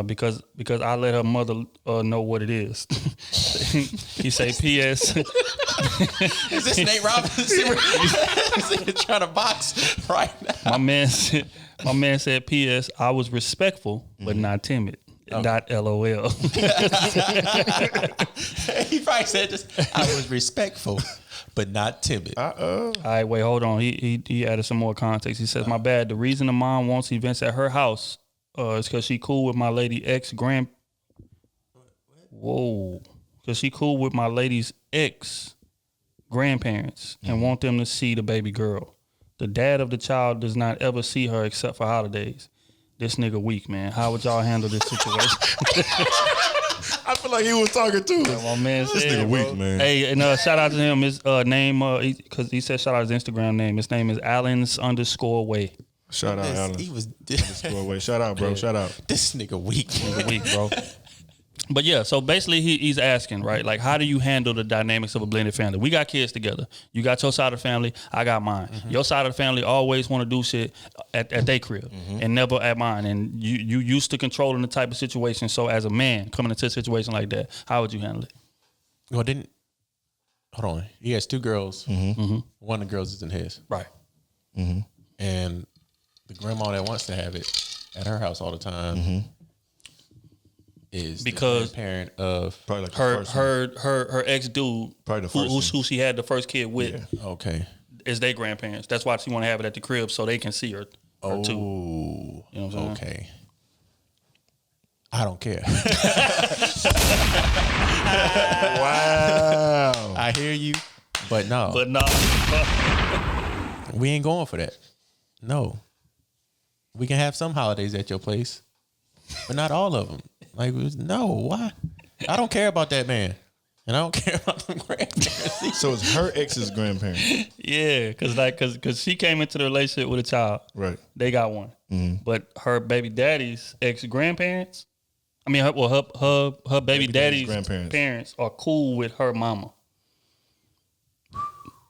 Because I let her mother know what it is. He say, P.S. Is this Nate Robinson? Trying to box right now. My man said, P.S. I was respectful, but not timid. Not LOL. He probably said this. I was respectful, but not timid. All right, wait, hold on. He added some more context. He says, my bad. The reason the mom wants events at her house is because she cool with my lady because she cool with my lady's ex grandparents and want them to see the baby girl. The dad of the child does not ever see her except for holidays. This nigga weak, man. How would y'all handle this situation? I feel like he was talking too. My man This said, nigga weak, man. Hey, and shout out to him. His name, because he said shout out his Instagram name. His name is Allens_Way. Shout out, Alan. He was Shout out, bro. Shout out. This nigga weak. Weak, bro. But yeah, so basically he's asking, right? Like, how do you handle the dynamics of a blended family? We got kids together. You got your side of the family. I got mine. Your side of the family always want to do shit at their crib and never at mine. And you used to controlling the type of situation. So as a man coming into a situation like that, how would you handle it? Well, hold on. He has 2 girls. One of the girls isn't his. Right. And the grandma that wants to have it at her house all the time is because the parent of Probably like her ex dude, Probably the first who she had the first kid with, okay, is their grandparents. That's why she want to have it at the crib so they can see her too. You know what I'm saying? Okay. I don't care. Wow. I hear hear you, but no. But no. We ain't going for that. No. We can have some holidays at your place, but not all of them. Like, no, why? I don't care about that man. And I don't care about them grandparents. So it's her ex's grandparents. Yeah, cause she came into the relationship with a child. Right. They got one. But her baby daddy's ex grandparents, her baby daddy's parents are cool with her mama.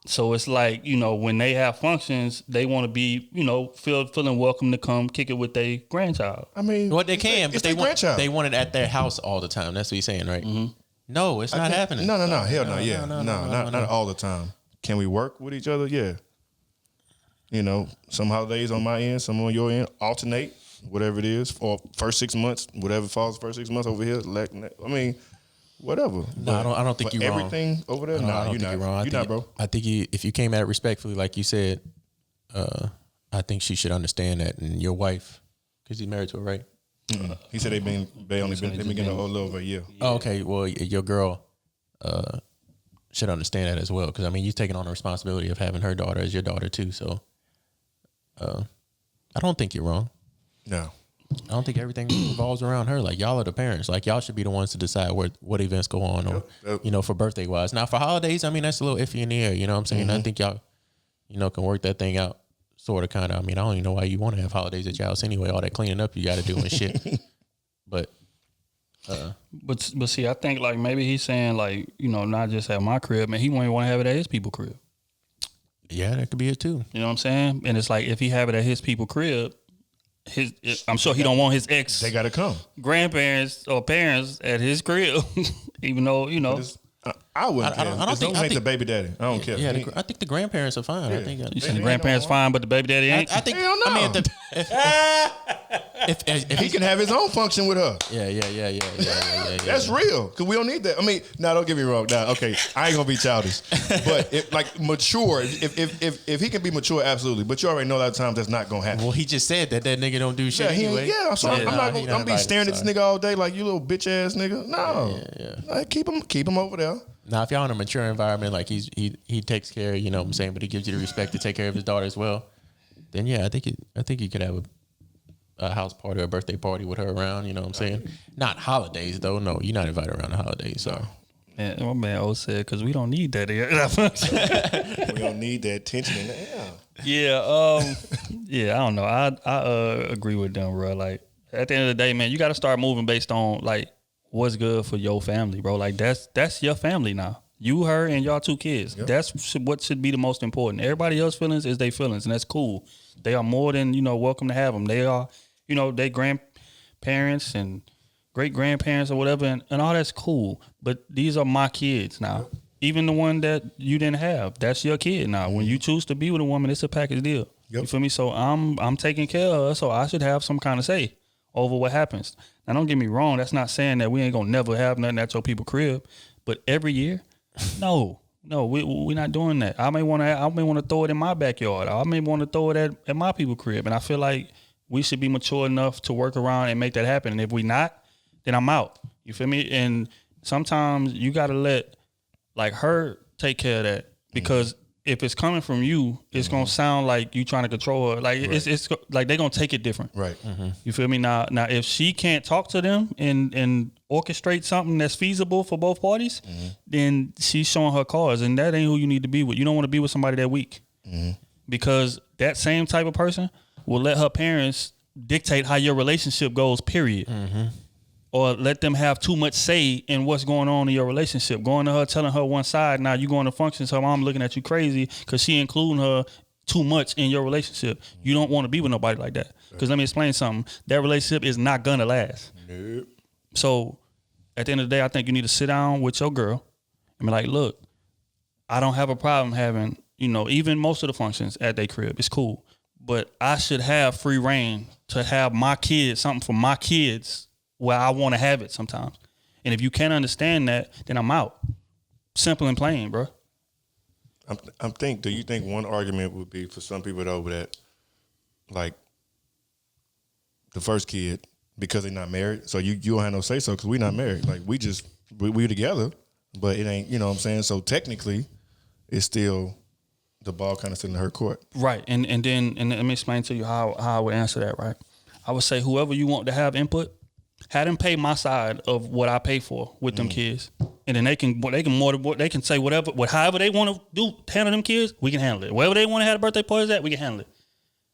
So it's like, when they have functions, they want to be, feeling welcome to come kick it with their grandchild. I mean, well, they can, but they want it at their house all the time. That's what he's saying, right? Mm-hmm. No, it's not happening. No, hell no, yeah, no, not all the time. Can we work with each other? Yeah. Some holidays on my end, some on your end, alternate, whatever it is, for first 6 months, whatever falls first 6 months over here. I mean, whatever. No, I don't think you're wrong. Everything over there? No, you're not wrong. You're not, bro. I think if you came at it respectfully, like you said, I think she should understand that. And your wife, because he's married to her, right? He said they've been getting a little over a year. Oh, okay. Well, your girl should understand that as well, because you're taking on the responsibility of having her daughter as your daughter too. So, I don't think you're wrong. No, I don't think everything revolves around her. Like, y'all are the parents. Like, y'all should be the ones to decide what events go on, or for birthday wise. Now, for holidays, that's a little iffy in the air. You know what I'm saying? I think y'all, can work that thing out. Sort of, kind of. I don't even know why you want to have holidays at your house anyway. All that cleaning up you got to do and shit. But see, I think like maybe he's saying like not just at my crib, man. He won't want to have it at his people crib. Yeah, that could be it too. You know what I'm saying? And it's like if he have it at his people crib, I'm sure he don't want his ex. They got to come. Grandparents or parents at his crib, even though I wouldn't care. I don't think the baby daddy. I don't care. Yeah, I think the grandparents are fine. Yeah. I think you said the grandparents fine, but the baby daddy ain't. I think. Hell no. If he can have his own function with her. Yeah. That's real, because we don't need that. Don't get me wrong. Now, okay, I ain't gonna be childish, but mature. If he can be mature, absolutely. But you already know that at times that's not gonna happen. Well, he just said that nigga don't do shit anyway. I'm not gonna be staring at this nigga all day like you little bitch ass nigga. No, Like, keep him over there. Now, if y'all in a mature environment, like he takes care, you know what I'm saying, but he gives you the respect to take care of his daughter as well, then yeah, I think he could have a house party or a birthday party with her around, you know what I'm saying? Not holidays though. No, you're not invited around the holidays. So man, my man O said, because we don't need that here. We don't need that tension in the air. Yeah, I don't know. I agree with them, bro. Like at the end of the day, man, you got to start moving based on like what's good for your family, bro. Like that's your family now. You, her, and y'all 2 kids. Yep. That's what should be the most important. Everybody else's feelings is their feelings, and that's cool. They are more than welcome to have them. They are, they grandparents and great grandparents or whatever, and all that's cool. But these are my kids now. Yep. Even the one that you didn't have, that's your kid now. When you choose to be with a woman, it's a package deal. Yep. You feel me? So I'm taking care of her, so I should have some kind of say over what happens. Now, don't get me wrong. That's not saying that we ain't gonna never have nothing at your people crib, but every year, no, we're not doing that. I may want to throw it in my backyard. I may want to throw it at my people crib, and I feel like we should be mature enough to work around and make that happen. And if we not, then I'm out. You feel me? And sometimes you gotta let like her take care of that, because if it's coming from you, it's gonna sound like you trying to control her. Like it's like they're gonna take it different. Right. Mm-hmm. You feel me? Now if she can't talk to them and orchestrate something that's feasible for both parties, then she's showing her cards, and that ain't who you need to be with. You don't want to be with somebody that weak, because that same type of person will let her parents dictate how your relationship goes, period. Or let them have too much say in what's going on in your relationship. Going to her, telling her one side, now you going to functions, her mom looking at you crazy because she including her too much in your relationship. You don't want to be with nobody like that. Because let me explain something. That relationship is not going to last. Nope. So at the end of the day, I think you need to sit down with your girl and be like, look, I don't have a problem having, even most of the functions at their crib. It's cool. But I should have free reign to have my kids, something for my kids, where I want to have it sometimes. And if you can't understand that, then I'm out. Simple and plain, bro. Do you think one argument would be for some people though that, like, the first kid, because they're not married, so you don't have no say so because we're not married. Like we together, but it ain't, you know what I'm saying? So technically, it's still the ball kind of still in her court. Right. And then let me explain to you how I would answer that, right? I would say whoever you want to have input, have them pay my side of what I pay for with them kids. And then they can say however they want to do, handle them kids, we can handle it. Wherever they want to have birthday parties at, we can handle it.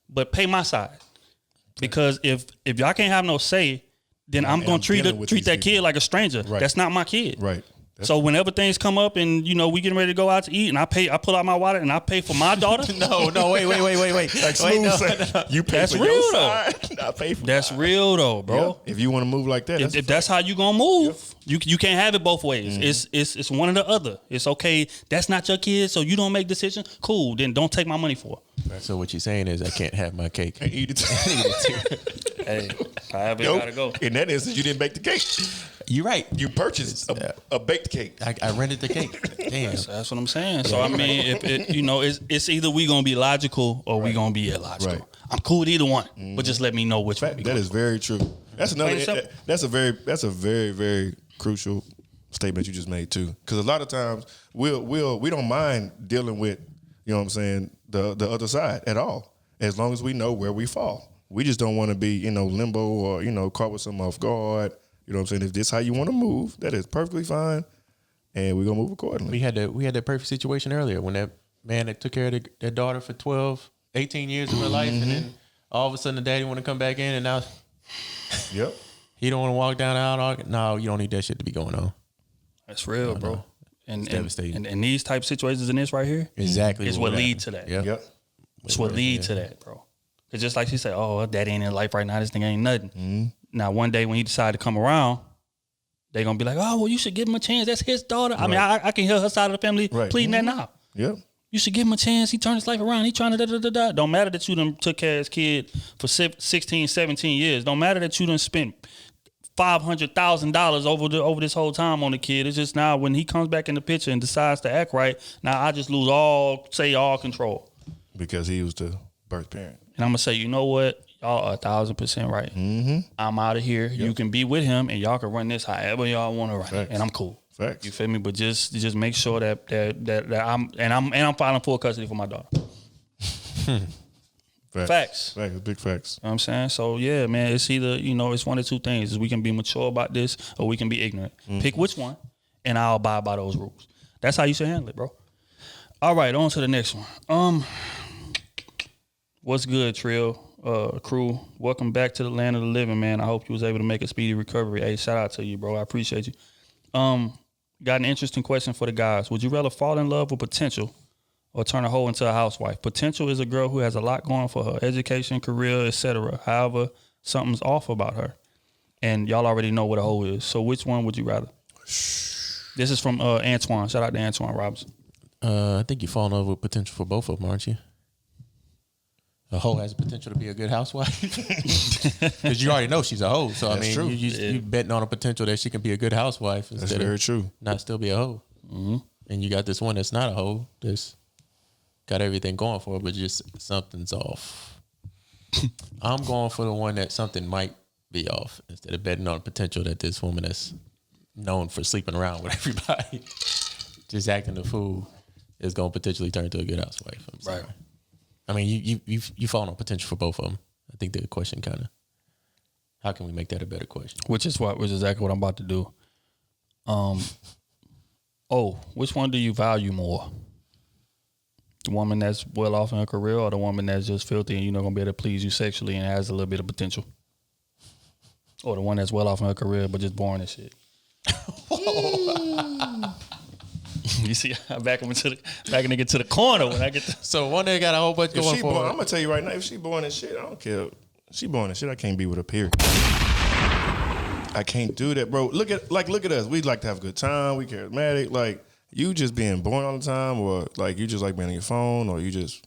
But pay my side. Because if y'all can't have no say, then I'm gonna treat that kid like a stranger. Right. That's not my kid. Right. So whenever things come up and we getting ready to go out to eat and I pull out my wallet and I pay for my daughter. No, wait. Like no. You pay that's for real your though. side, I pay for that's mine. real though, bro. Yeah. If you want to move like that, if that's how you gonna move, you can't have it both ways. It's one or the other. It's okay. That's not your kid, so you don't make decisions. Cool. Then don't take my money for it. So what you're saying is I can't have my cake. And eat it. Hey, however it gotta go. In that instance, you didn't bake the cake. You're right. You purchased a baked cake. I rented the cake. Damn. That's what I'm saying. So I mean, if it's either we gonna be logical or we gonna be illogical. Right. I'm cool with either one, but just let me know which one. That is very true. That's another. That's a very very crucial statement you just made too. Because a lot of times we don't mind dealing with the other side at all, as long as we know where we fall. We just don't want to be limbo or caught with some off guard. You know what I'm saying? If this is how you want to move, that is perfectly fine, and we're gonna move accordingly. We had that perfect situation earlier when that man that took care of their daughter for 12, 18 years of her life, and then all of a sudden the daddy want to come back in, and now he don't want to walk down the aisle. No, you don't need that shit to be going on. That's real, bro. And it's devastating. And these type of situations in this right here, exactly, is what lead to that. Yep. It's what lead to that, bro. It's just like she said, "Oh, daddy ain't in life right now. This thing ain't nothing." Now, one day when he decide to come around, they gonna be like, "Oh, well, you should give him a chance. That's his daughter." I mean, I can hear her side of the family pleading that now. Yep. You should give him a chance. He turned his life around. He trying to da-da-da-da. Don't matter that you done took care of his kid for 16, 17 years. Don't matter that you done spent $500,000 over this whole time on the kid. It's just now when he comes back in the picture and decides to act right, now I just lose all control. Because he was the birth parent. And I'm going to say, you know what? Y'all are 1,000% right. I'm out of here. Yep. You can be with him and y'all can run this however y'all want to run it. And I'm cool. Facts. You feel me? But just make sure that I'm filing full custody for my daughter. Facts. Big facts. You know what I'm saying? So yeah, man, it's either, it's one of two things. Is we can be mature about this or we can be ignorant. Pick which one and I'll abide by those rules. That's how you should handle it, bro. All right, on to the next one. What's good, Trill? Krew, welcome back to the land of the living, man. I hope you was able to make a speedy recovery. Hey, shout out to you, bro. I appreciate you. Got an interesting question for the guys. Would you rather fall in love with potential or turn a hoe into a housewife? Potential is a girl who has a lot going for her, education, career, etc. However, something's off about her. And y'all already know what a hoe is. So which one would you rather? This is from Antoine. Shout out to Antoine Robinson. I think you fall in love with potential for both of them, aren't you? A hoe has the potential to be a good housewife because you already know she's a hoe. So that's true. You betting on a potential that she can be a good housewife. That's very true. Not still be a hoe. Mm-hmm. And you got this one that's not a hoe. That's got everything going for her, but just something's off. I'm going for the one that something might be off instead of betting on the potential that this woman that's known for sleeping around with everybody, just acting a fool, is going to potentially turn into a good housewife. I'm sorry. Right. I mean, you fall on potential for both of them. I think the question kind of, how can we make that a better question? Which is exactly what I'm about to do. Which one do you value more? The woman that's well off in her career or the woman that's just filthy and you're not going to be able to please you sexually and has a little bit of potential? Or the one that's well off in her career but just boring as shit? You see, I back nigga to the corner when I get to. So one day got a whole bunch going for her. I'm gonna tell you right now, if she born as shit, I don't care. If she born as shit, I can't be with her. Period. I can't do that, bro. Look at us. We like to have a good time. We charismatic. Like you just being born all the time, or like you just like being on your phone, or you just.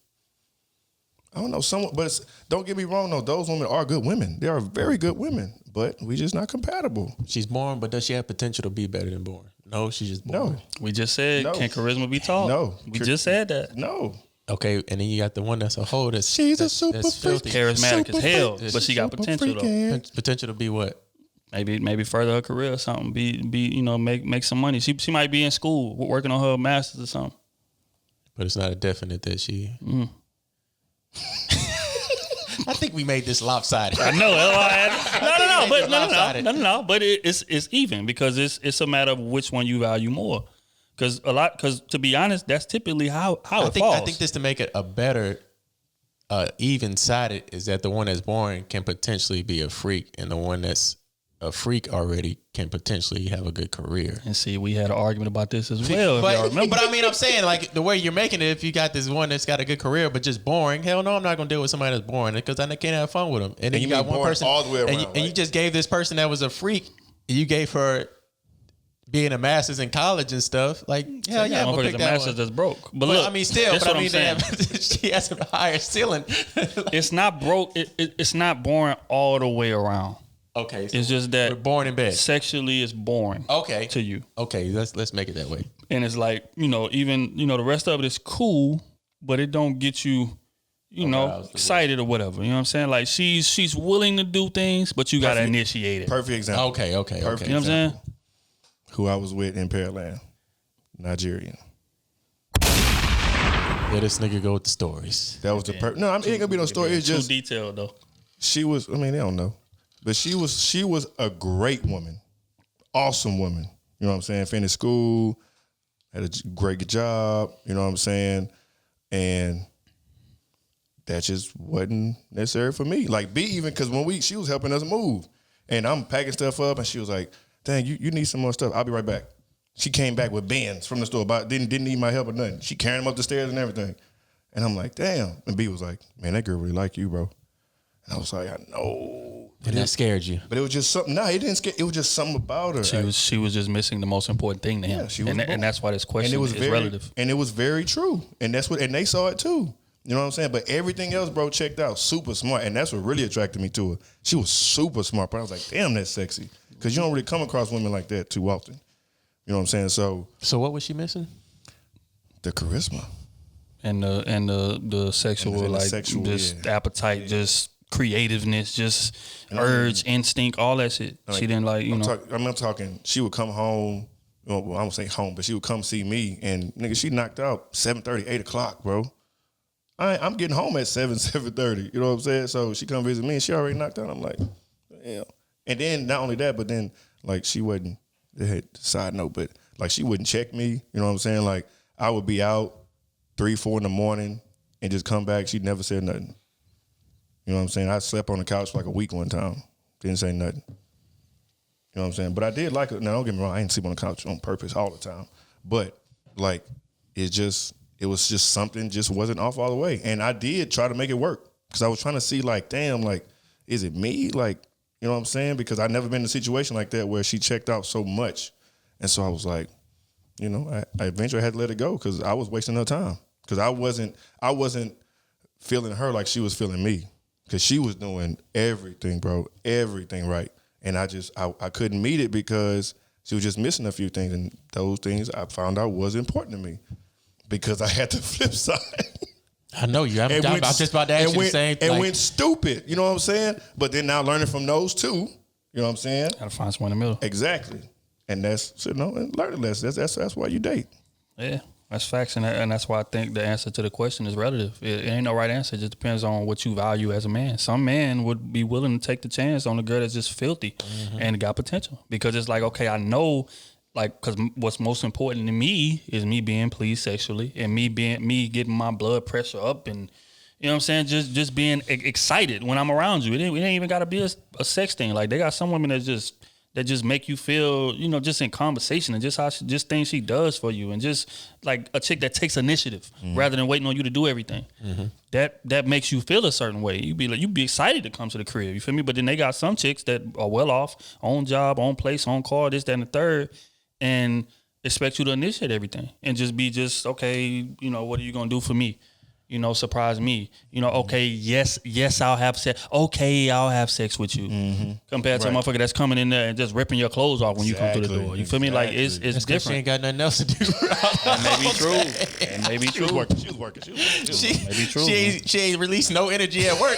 I don't know, but don't get me wrong though. Those women are good women. They are very good women, but we just not compatible. She's born, but does she have potential to be better than born? No, she's just born. No. We just said, can charisma be taught? No. We just said that. No. Okay, and then you got the one that's a hoe she's a super freak. Charismatic as hell, but she got potential though. Potential to be what? Maybe further her career or something. Be make some money. She might be in school working on her master's or something. But it's not a definite that she. I think we made this lopsided. I know. No. But it's even because it's a matter of which one you value more. Because to be honest, that's typically how it falls. I think this to make it a better even sided is that the one that's boring can potentially be a freak, and the one that's a freak already can potentially have a good career. And see, we had an argument about this as well. But, if y'all remember. but I mean, I'm saying like the way you're making it, if you got this one that's got a good career but just boring, hell no, I'm not gonna deal with somebody that's boring because I can't have fun with them. And then you got one person all the way around, and you just gave this person that was a freak, you gave her being a master's in college and stuff. Like, hell yeah, I'm gonna pick a that master's one. that's broke. But Well, look, I mean, still, that's but what I mean, I'm saying. she has a higher ceiling. It's not broke. It's not boring all the way around. Okay, so It's just that we're born in bed. sexually it's boring. Okay, To you. Okay, let's make it that way. And it's like, even, the rest of it is cool, but it don't get you, excited or whatever. You know what I'm saying? Like she's willing to do things, but you got to initiate it. Perfect example. Okay. Perfect You know what I'm saying? Who I was with in Pearland, Nigerian. Let this nigga go with the stories. That was the no. It ain't gonna be no story. It's just too detailed though. she was. I mean, they don't know, but she was a great woman, awesome woman. You know what I'm saying? Finished school, had a great job. You know what I'm saying? And that just wasn't necessary for me. Like even because she was helping us move, and I'm packing stuff up, and she was like, "Dang, you need some more stuff. I'll be right back." She came back with bins from the store, but didn't need my help or nothing. She carrying them up the stairs and everything. And I'm like, damn. And B was like, man, that girl really like you, bro. And I was like, I know. And that scared you. But it was just something. Nah, it didn't scare. It was just something about her. She was just missing the most important thing to him. Yeah, she was and that's why this question is relative. And it was very true. And and they saw it too. You know what I'm saying? But everything else, bro, checked out. Super smart. And that's what really attracted me to her. She was super smart. But I was like, damn, that's sexy. Because you don't really come across women like that too often. You know what I'm saying? So what was she missing? The charisma. And the sexual, And the just appetite, just creativeness, just urge, instinct, all that shit. Like, she didn't like, I'm talking, she would come home, well, I won't say home, but she would come see me, and nigga, she knocked out 7:30, 8 o'clock, bro. I'm getting home at 7:30, you know what I'm saying? So she come visit me, and she already knocked out. I'm like, yeah. And then, not only that, but then, like, she wasn't, side note, but like she wouldn't check me. You know what I'm saying? Like I would be out 3, 4 in the morning and just come back. She'd never said nothing. You know what I'm saying? I slept on the couch for like a week one time. Didn't say nothing. You know what I'm saying? But I did like it. Now don't get me wrong, I didn't sleep on the couch on purpose all the time. But like it was just something just wasn't off all the way. And I did try to make it work. Because I was trying to see like, damn, like, is it me? Like, you know what I'm saying? Because I've never been in a situation like that where she checked out so much. And so I was like, I eventually had to let it go because I was wasting her time. Because I wasn't feeling her like she was feeling me. Because she was doing everything, bro, everything right. And I couldn't meet it because she was just missing a few things. And those things I found out was important to me because I had the flip side. I know you. I'm just about to ask you the same thing. And went stupid. You know what I'm saying? But then now learning from those two, you know what I'm saying? Gotta find someone in the middle. Exactly. And that's, and learning lessons. That's why you date. Yeah, that's facts. And that's why I think the answer to the question is relative. It ain't no right answer. It just depends on what you value as a man. Some man would be willing to take the chance on a girl that's just filthy and got potential. Because it's like, okay, I know, like, because what's most important to me is me being pleased sexually and me getting my blood pressure up and, you know what I'm saying, just being excited when I'm around you. It ain't even got to be a sex thing. Like, they got some women that just make you feel, just in conversation and just things she does for you and just like a chick that takes initiative rather than waiting on you to do everything. That makes you feel a certain way. You be excited to come to the crib. You feel me? But then they got some chicks that are well off, own job, own place, own car, this, that, and the third, and expect you to initiate everything and just be okay, what are you gonna do for me? Surprise me. Okay, yes, I'll have sex. Okay, I'll have sex with you. Compared to a motherfucker that's coming in there and just ripping your clothes off when you come through the door. You feel me? Like it's different. She ain't got nothing else to do. It may be true. She was working. Maybe true. She ain't released no energy at work.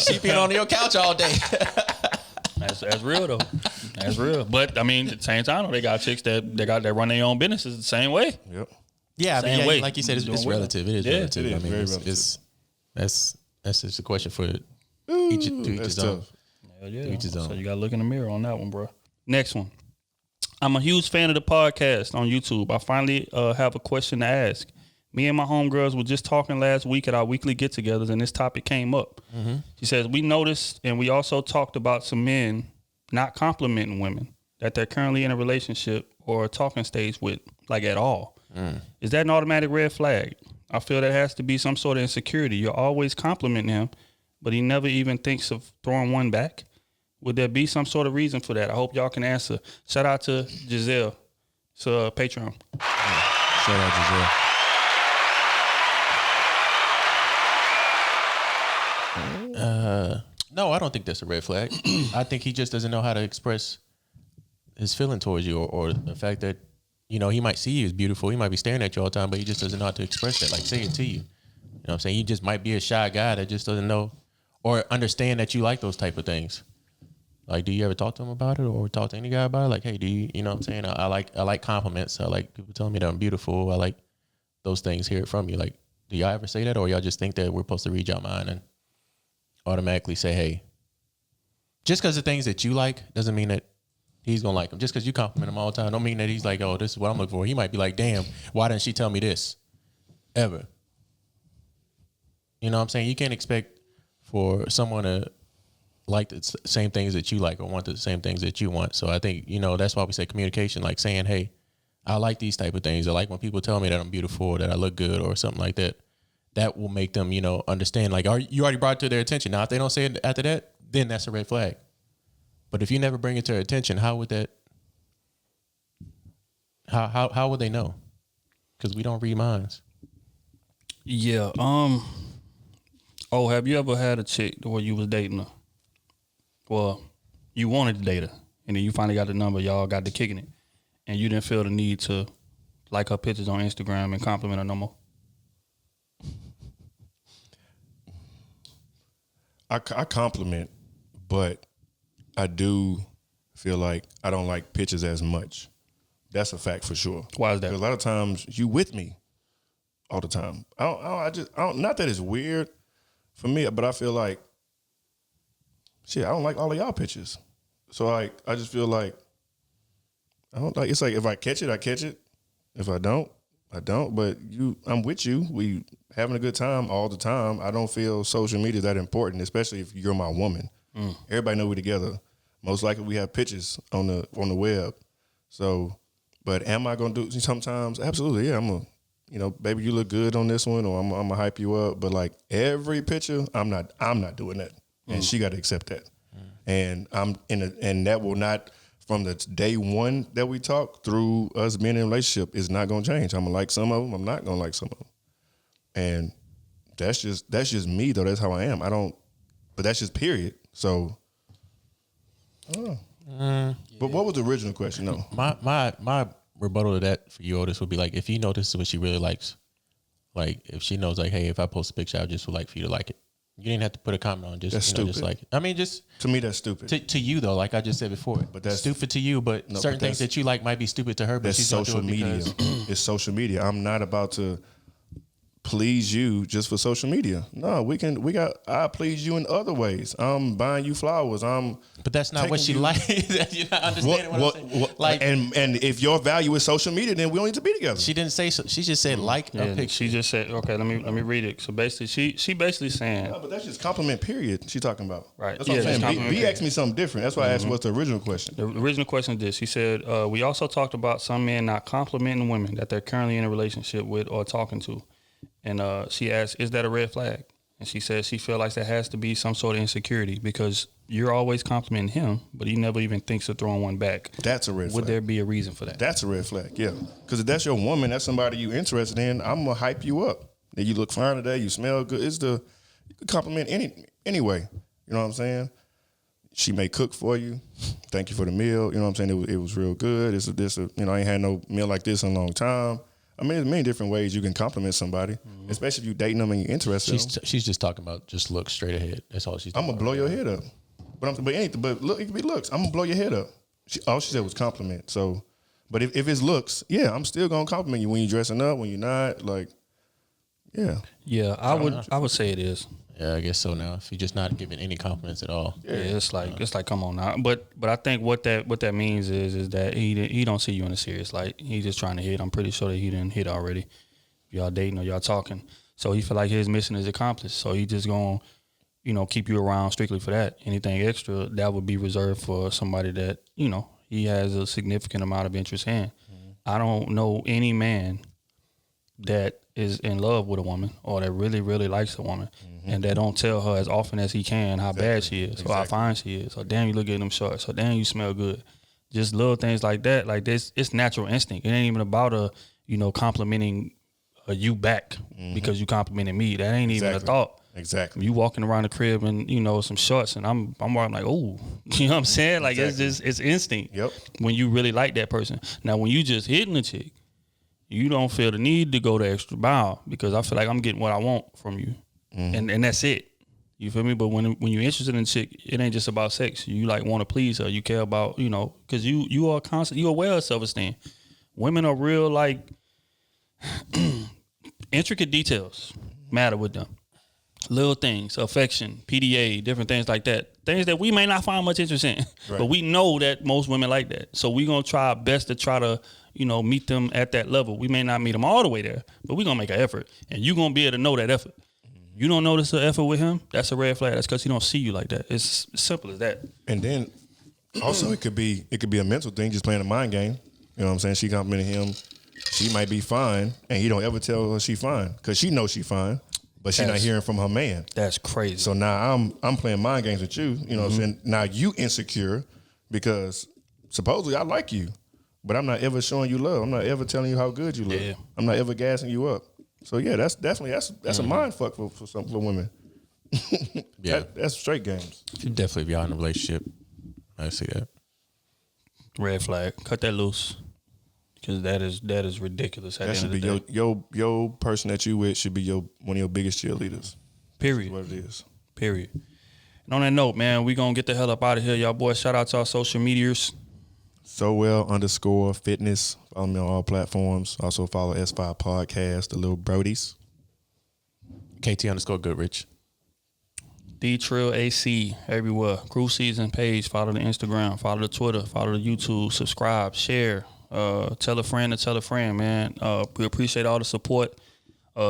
She been on your couch all day. That's real though. That's real. But I mean, at the same time, they got chicks that run their own businesses the same way. Yep. Yeah, Same but way. like you said, it's relative. It is relative. It is I mean, very it's relative. that's just a question for each That's his own. tough. Hell yeah. Each his own. So you gotta look in the mirror on that one, bro. Next one. I'm a huge fan of the podcast on YouTube. I finally have a question to ask. Me and my homegirls were just talking last week at our weekly get-togethers, and this topic came up. Mm-hmm. She says, we noticed, and we also talked about some men not complimenting women that they're currently in a relationship or a talking stage with, like at all. Is that an automatic red flag? I feel there has to be some sort of insecurity. You're always complimenting him, but he never even thinks of throwing one back. Would there be some sort of reason for that? I hope y'all can answer. Shout out to Giselle. It's Patreon. Shout out Giselle. No, I don't think that's a red flag. I think he just doesn't know how to express his feeling towards you, or the fact that, you know, he might see you as beautiful. He might be staring at you all the time, but he just doesn't know how to express that, like say it to you. You know what I'm saying? He just might be a shy guy that just doesn't know or understand that you like those type of things. Like, do you ever talk to him about it, or talk to any guy about it? Like, hey, do you know what I'm saying? I like compliments. I like people telling me that I'm beautiful. I like those things, hear it from you. Like, do y'all ever say that, or y'all just think that we're supposed to read y'all mind and automatically say, hey, just because the things that you like doesn't mean that he's going to like them. Just because you compliment him all the time don't mean that he's like, oh, this is what I'm looking for. He might be like, damn, why didn't she tell me this? Ever. You know what I'm saying? You can't expect for someone to like the same things that you like or want the same things that you want. So I think, you know, that's why we say communication, like saying, hey, I like these type of things. I like when people tell me that I'm beautiful or that I look good or something like that. That will make them, you know, understand, like, you already brought it to their attention. Now, if they don't say it after that, then that's a red flag. But if you never bring it to their attention, how would that, how would they know? Because we don't read minds. Yeah. Oh, have you ever had a chick where you was dating her? Well, you wanted to date her, and then you finally got the number, y'all got to kicking it, and you didn't feel the need to like her pictures on Instagram and compliment her no more? I compliment, but I do feel like I don't like pictures as much. That's a fact for sure. Why is that? 'Cause a lot of times you with me all the time. I don't. Not that it's weird for me, but I feel like, shit, I don't like all of y'all pictures. So like, I just feel like I don't like. It's like if I catch it, I catch it. If I don't, I don't. But I'm with you. We having a good time all the time. I don't feel social media that important, especially if you're my woman. Everybody know we together. Most likely we have pictures on the web. So, but am I gonna do sometimes? Absolutely, yeah. You know, baby, you look good on this one, or I'm gonna hype you up. But like every picture, I'm not doing that, and she got to accept that. And and that will not, from the day one that we talk through us being in a relationship, is not gonna change. I'm gonna like some of them. I'm not gonna like some of them, and that's just me though. That's how I am. But that's just period. So, I don't know. But what was the original question? No, My rebuttal to that for you, Otis, would be like, if you know this is what she really likes, like if she knows, like, hey, if I post a picture, I just would like for you to like it. You didn't have to put a comment on. Just that's stupid. Just like it. I mean, just to me, that's stupid. To you though, like I just said before, But that's stupid to you. But certain things that you like might be stupid to her. But That's she's social media. It's social media. I'm not about to please you just for social media. No, I please you in other ways. I'm buying you flowers. But that's not what she likes. You're not understanding what I'm saying. Like, and if your value is social media, then we don't need to be together. she didn't say so. She just said like a picture. She just said, okay, let me read it. So basically, she basically saying, No, but that's just compliment period she's talking about. Right. That's what Yeah, I'm just saying. compliment B asked me something different. That's why I asked what's the original question. the original question is this. He said, we also talked about some men not complimenting women that they're currently in a relationship with or talking to. And she asked, is that a red flag? And she says she feels like there has to be some sort of insecurity because you're always complimenting him, but he never even thinks of throwing one back. That's a red flag. Would there be a reason for that? That's a red flag, yeah. Because if that's your woman, that's somebody you interested in, I'm going to hype you up. And you look fine today, you smell good. You can compliment anyway. You know what I'm saying? She may cook for you. Thank you for the meal. You know what I'm saying? It was real good. I ain't had no meal like this in a long time. I mean, there's many different ways you can compliment somebody, especially if you're dating them and you're interested in them. She's just talking about just look straight ahead. That's all she's I'm talking going to blow about. your head up. But look, it could be looks. I'm going to blow your head up. All she said was compliment. So, But if it's looks, yeah, I'm still gonna compliment you when you're dressing up, when you're not. Like, yeah. Yeah, I would say it is. Yeah, I guess so now. If you're just not giving any compliments at all. Yeah, it's like come on now. But I think what that means is that he don't see you in a serious light. He just trying to hit. I'm pretty sure that he didn't hit already. Y'all dating or y'all talking. So he feel like his mission is accomplished. So he just gonna, keep you around strictly for that. Anything extra, that would be reserved for somebody that, he has a significant amount of interest in. Mm-hmm. I don't know any man that is in love with a woman or that really, really likes a woman and that don't tell her as often as he can how bad she is or how fine she is or damn you look at them shorts or damn you smell good. Just little things like that. Like this, it's natural instinct. It ain't even about complimenting you back because you complimented me. That ain't even a thought. Exactly. You walking around the crib and some shorts and I'm walking like, oh, you know what I'm saying? Like it's instinct. Yep. When you really like that person. Now when you just hitting a chick, you don't feel the need to go the extra mile because I feel like I'm getting what I want from you, and that's it. You feel me? But when you're interested in a chick, it ain't just about sex. You like want to please her. You care about because you are constant. You're aware of self-esteem. Women are real like intricate details matter with them. Little things, affection, PDA, different things like that. Things that we may not find much interest in, but we know that most women like that. So we're gonna try our best to try to meet them at that level. We may not meet them all the way there, but we're going to make an effort. And you're going to be able to know that effort. You don't notice the effort with him, that's a red flag. That's because he don't see you like that. It's simple as that. And then also it could be a mental thing, just playing a mind game. You know what I'm saying? She complimented him. She might be fine, and he don't ever tell her she fine because she knows she fine, but she not hearing from her man. That's crazy. So now I'm playing mind games with you. You know what I'm saying? Now you insecure because supposedly I like you. But I'm not ever showing you love. I'm not ever telling you how good you look. Yeah. I'm not ever gassing you up. So yeah, that's definitely a mind fuck for women. Yeah, that's straight games. Definitely be out in a relationship. I see that. Red flag. Cut that loose. Because that is ridiculous. That should be your person that you with should be one of your biggest cheerleaders. Period. That's what it is. Period. And on that note, man, we gonna get the hell up out of here, y'all boys. Shout out to our social medias. SoWell_fitness. Follow me on all platforms. Also follow S5 Podcast, the little Brodies. KT_Goodrich. The Trill AC everywhere. Krew Season page. Follow the Instagram. Follow the Twitter. Follow the YouTube. Subscribe. Share. Tell a friend to tell a friend, man. We appreciate all the support.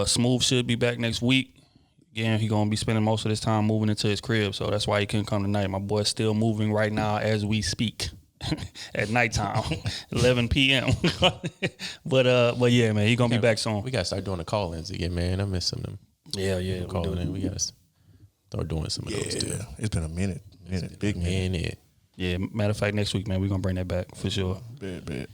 Smooth should be back next week. Again, he gonna be spending most of his time moving into his crib, so that's why he couldn't come tonight. My boy's still moving right now as we speak. At nighttime, 11 p.m. but yeah, man, he gonna be back soon. We gotta start doing the call-ins again, man. I miss some of them. Yeah, calling in. We gotta start doing some of those too. It's been a minute. Big minute. Yeah, matter of fact, next week, man, we're gonna bring that back for sure. Bet.